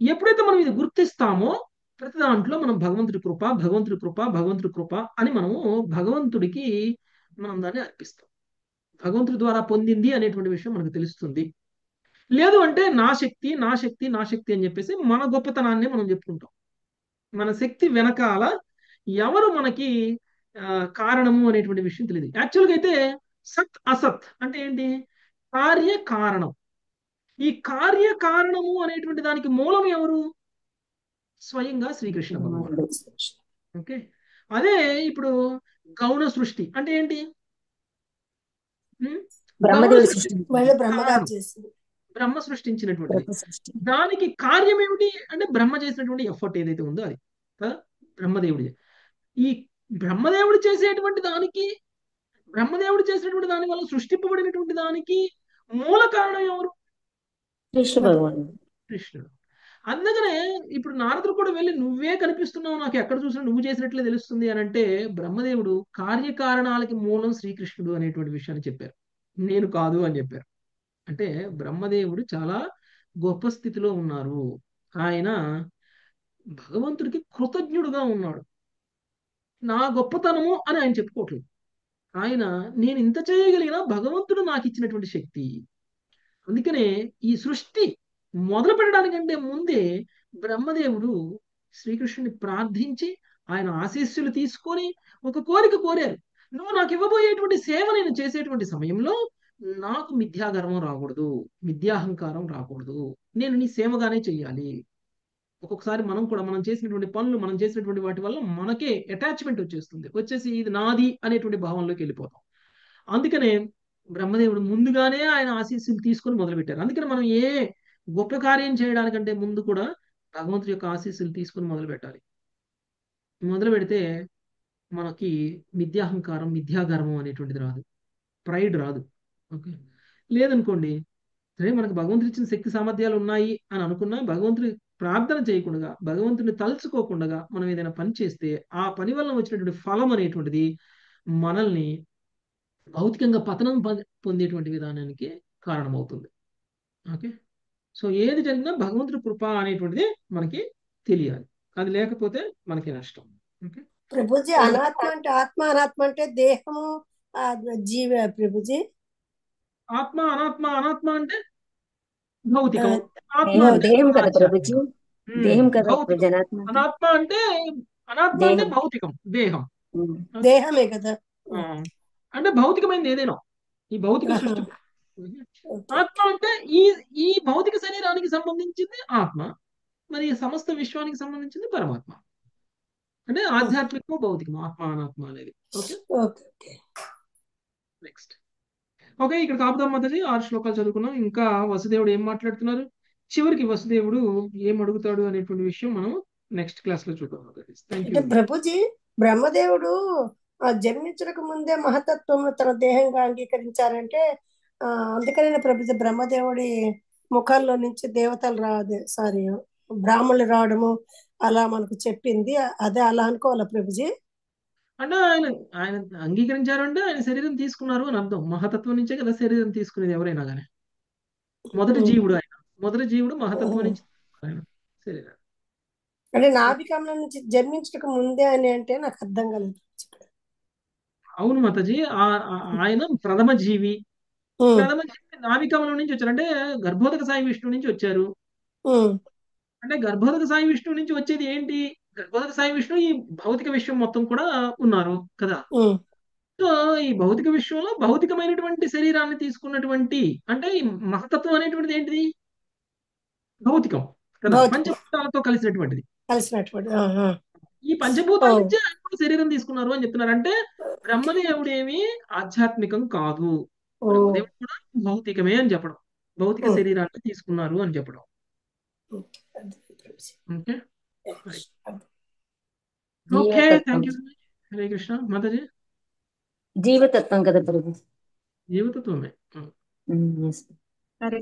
ఎప్పుడైతే మనం ఇది గుర్తిస్తామో ప్రతి దాంట్లో మనం భగవంతుడి కృప, భగవంతుడి కృప, భగవంతుడి కృప అని మనము భగవంతుడికి మనం దాన్ని అర్పిస్తాం. భగవంతుడి ద్వారా పొందింది అనేటువంటి విషయం మనకు తెలుస్తుంది. లేదు అంటే నా శక్తి నా శక్తి నా శక్తి అని చెప్పేసి మన గొప్పతనాన్ని మనం చెప్పుకుంటాం. మన శక్తి వెనకాల ఎవరు మనకి కారణము అనేటువంటి విషయం తెలియదు. యాక్చువల్గా అయితే సత్ అసత్ అంటే ఏంటి? కార్యకారణం. ఈ కార్యకారణము అనేటువంటి దానికి మూలం ఎవరు? స్వయంగా శ్రీకృష్ణ భగవానుడు. ఓకే, అదే ఇప్పుడు గౌణ సృష్టి అంటే ఏంటి? బ్రహ్మ సృష్టించినటువంటి దానికి కార్యం ఏమిటి అంటే బ్రహ్మ చేసినటువంటి ఎఫర్ట్ ఏదైతే ఉందో అది బ్రహ్మదేవుడి. ఈ బ్రహ్మదేవుడు చేసేటువంటి దానికి, బ్రహ్మదేవుడు చేసినటువంటి దాని వల్ల సృష్టింపబడినటువంటి దానికి మూల కారణం ఎవరు? కృష్ణుడు. అందుకనే ఇప్పుడు నారదుడు కూడా వెళ్ళి నువ్వే కనిపిస్తున్నావు, నాకు ఎక్కడ చూసినా నువ్వు చేసినట్లే తెలుస్తుంది అని అంటే బ్రహ్మదేవుడు కార్యకారణాలకి మూలం శ్రీకృష్ణుడు అనేటువంటి విషయాన్ని చెప్పారు, నేను కాదు అని చెప్పారు. అంటే బ్రహ్మదేవుడు చాలా గొప్ప స్థితిలో ఉన్నారు. ఆయన భగవంతుడికి కృతజ్ఞుడుగా ఉన్నాడు. నా గొప్పతనము అని ఆయన చెప్పుకోవట్లేదు. ఆయన నేను ఇంత చేయగలిగిన భగవంతుడు నాకు ఇచ్చినటువంటి శక్తి. అందుకనే ఈ సృష్టి మొదలు పెట్టడానికంటే ముందే బ్రహ్మదేవుడు శ్రీకృష్ణుని ప్రార్థించి ఆయన ఆశీస్సులు తీసుకొని ఒక కోరిక కోరారు. నువ్వు నాకు ఇవ్వబోయేటువంటి సేవ నేను చేసేటువంటి సమయంలో నాకు మిథ్యాగర్వం రాకూడదు, మిథ్యాహంకారం రాకూడదు, నేను నీ సేవగానే చెయ్యాలి. ఒక్కొక్కసారి మనం చేసినటువంటి పనులు, మనం చేసినటువంటి వాటి వల్ల మనకే అటాచ్మెంట్ వచ్చేసి ఇది నాది అనేటువంటి భావంలోకి వెళ్ళిపోతాం. అందుకనే బ్రహ్మదేవుడు ముందుగానే ఆయన ఆశీస్సులు తీసుకొని మొదలుపెట్టారు. అందుకని మనం ఏ గొప్ప కార్యం చేయడానికంటే ముందు కూడా భగవంతుడి యొక్క ఆశీస్సులు తీసుకొని మొదలు పెట్టాలి. మొదలు పెడితే మనకి మిథ్యాహంకారం, మిథ్యాగర్వం అనేటువంటిది రాదు, ప్రైడ్ రాదు. ఓకే, లేదనుకోండి సరే మనకు భగవంతుడు ఇచ్చిన శక్తి సామర్థ్యాలు ఉన్నాయి అని అనుకున్నా భగవంతుడి ప్రార్థన చేయకుండా భగవంతుడిని తలుచుకోకుండా మనం ఏదైనా పని చేస్తే ఆ పని వల్ల వచ్చినటువంటి ఫలం అనేటువంటిది మనల్ని భౌతికంగా పతనం పొందేటువంటి విధానానికి కారణమవుతుంది. ఓకే, సో ఏది జరిగినా భగవంతుడి కృప అనేటువంటిది మనకి తెలియాలి. అది లేకపోతే మనకి నష్టం. ఓకే, ప్రభుజీ, అనాత్మ అంటే ఆత్మ, అనాత్మ అంటే దేహము, జీవ ప్రభుజీ. ఆత్మ అనాత్మ, అనాత్మ అంటే భౌతికం, ఆత్మ దేహం అంటే దేహం కదా ప్రభుజీ, ఆధ్యాత్మికం. దేహం కదా భౌతికం. జనాత్మ అంటే అనాత్మ అంటే అనాత్మ అంటే దేహం. భౌతికం, దేహం. దేహమే కదా. ఆ, అంటే భౌతికమైనది ఏదైనా ఈ భౌతిక ఆహా. సృష్టి. ఓకే. ఆత్మ అంటే ఈ ఈ భౌతిక శరీరానికి సంబంధించింది ఆత్మ, మరి ఈ సమస్త విశ్వానికి సంబంధించింది పరమాత్మ. అంటే ఆధ్యాత్మికము భౌతికము, ఆత్మ అనాత్మ అనేది. Okay, okay. Okay. Next. Okay, ఇక్కడ కాపుదాం మాతాజీ. 6 శ్లోకాలు చదువుకున్నాం. ఇంకా వసుదేవుడు ఏం మాట్లాడుతున్నారు, చివరికి వసుదేవుడు ఏం అడుగుతాడు అనేటువంటి విషయం మనం నెక్స్ట్ క్లాస్ లో చూద్దాం మాతాజీ. Thank you. అంటే ప్రభుజీ, బ్రహ్మదేవుడు జన్మించడానికి ముందే మహతత్వమును తన దేహంగా అంగీకరించారంటే అందుకనే ప్రభుజీ బ్రహ్మదేవుడి ముఖాల్లో నుంచి దేవతలు బ్రాహ్మణులు రావడము అలా మనకు చెప్పింది. అదే అలా అనుకోవాలా ప్రభుజీ? అంటే ఆయన ఆయన అంగీకరించారు అంటే ఆయన శరీరం తీసుకున్నారు అని అర్థం. మహతత్వం నుంచే కదా శరీరం తీసుకునేది ఎవరైనా కానీ. మొదటి జీవుడు ఆయన, మొదటి జీవుడు మహతత్వం నుంచి ఆయన శరీరం. అంటే నాభికమలం నుంచి జన్మించక ముందే అని అంటే నాకు అర్థం కాలేదు. అవును మాతాజీ, ఆయన ప్రథమ జీవి. ప్రథమ జీవి నాభికమలం నుంచి వచ్చారు అంటే గర్భోదక సాయి విష్ణు నుంచి వచ్చారు. అంటే గర్భోదక సాయి విష్ణు నుంచి వచ్చేది ఏంటి? గర్భోదక సాయి విష్ణు ఈ భౌతిక విశ్వం మొత్తం కూడా ఉన్నారు కదా. సో ఈ భౌతిక విశ్వంలో భౌతికమైనటువంటి శరీరాన్ని తీసుకున్నటువంటి అంటే ఈ మహతత్వం అనేటువంటిది ఏంటిది? భౌతికం కదా, పంచభూతాలతో కలిసినటువంటిది. ఈ పంచభూతాల నుంచి ఆయన కూడా శరీరం తీసుకున్నారు అని చెప్తున్నారు. అంటే బ్రహ్మదేవుడు ఏమి ఆధ్యాత్మికం కాదు, బ్రహ్మదేవుడు కూడా భౌతికమే అని చెప్పడం, భౌతిక శరీరాన్ని తీసుకున్నారు అని చెప్పడం. Okay, okay, thank you. Hare Krishna Mataji. జీవతత్వం కదా ప్రభు, జీవతత్వమే. ఉమ్, yes. హరే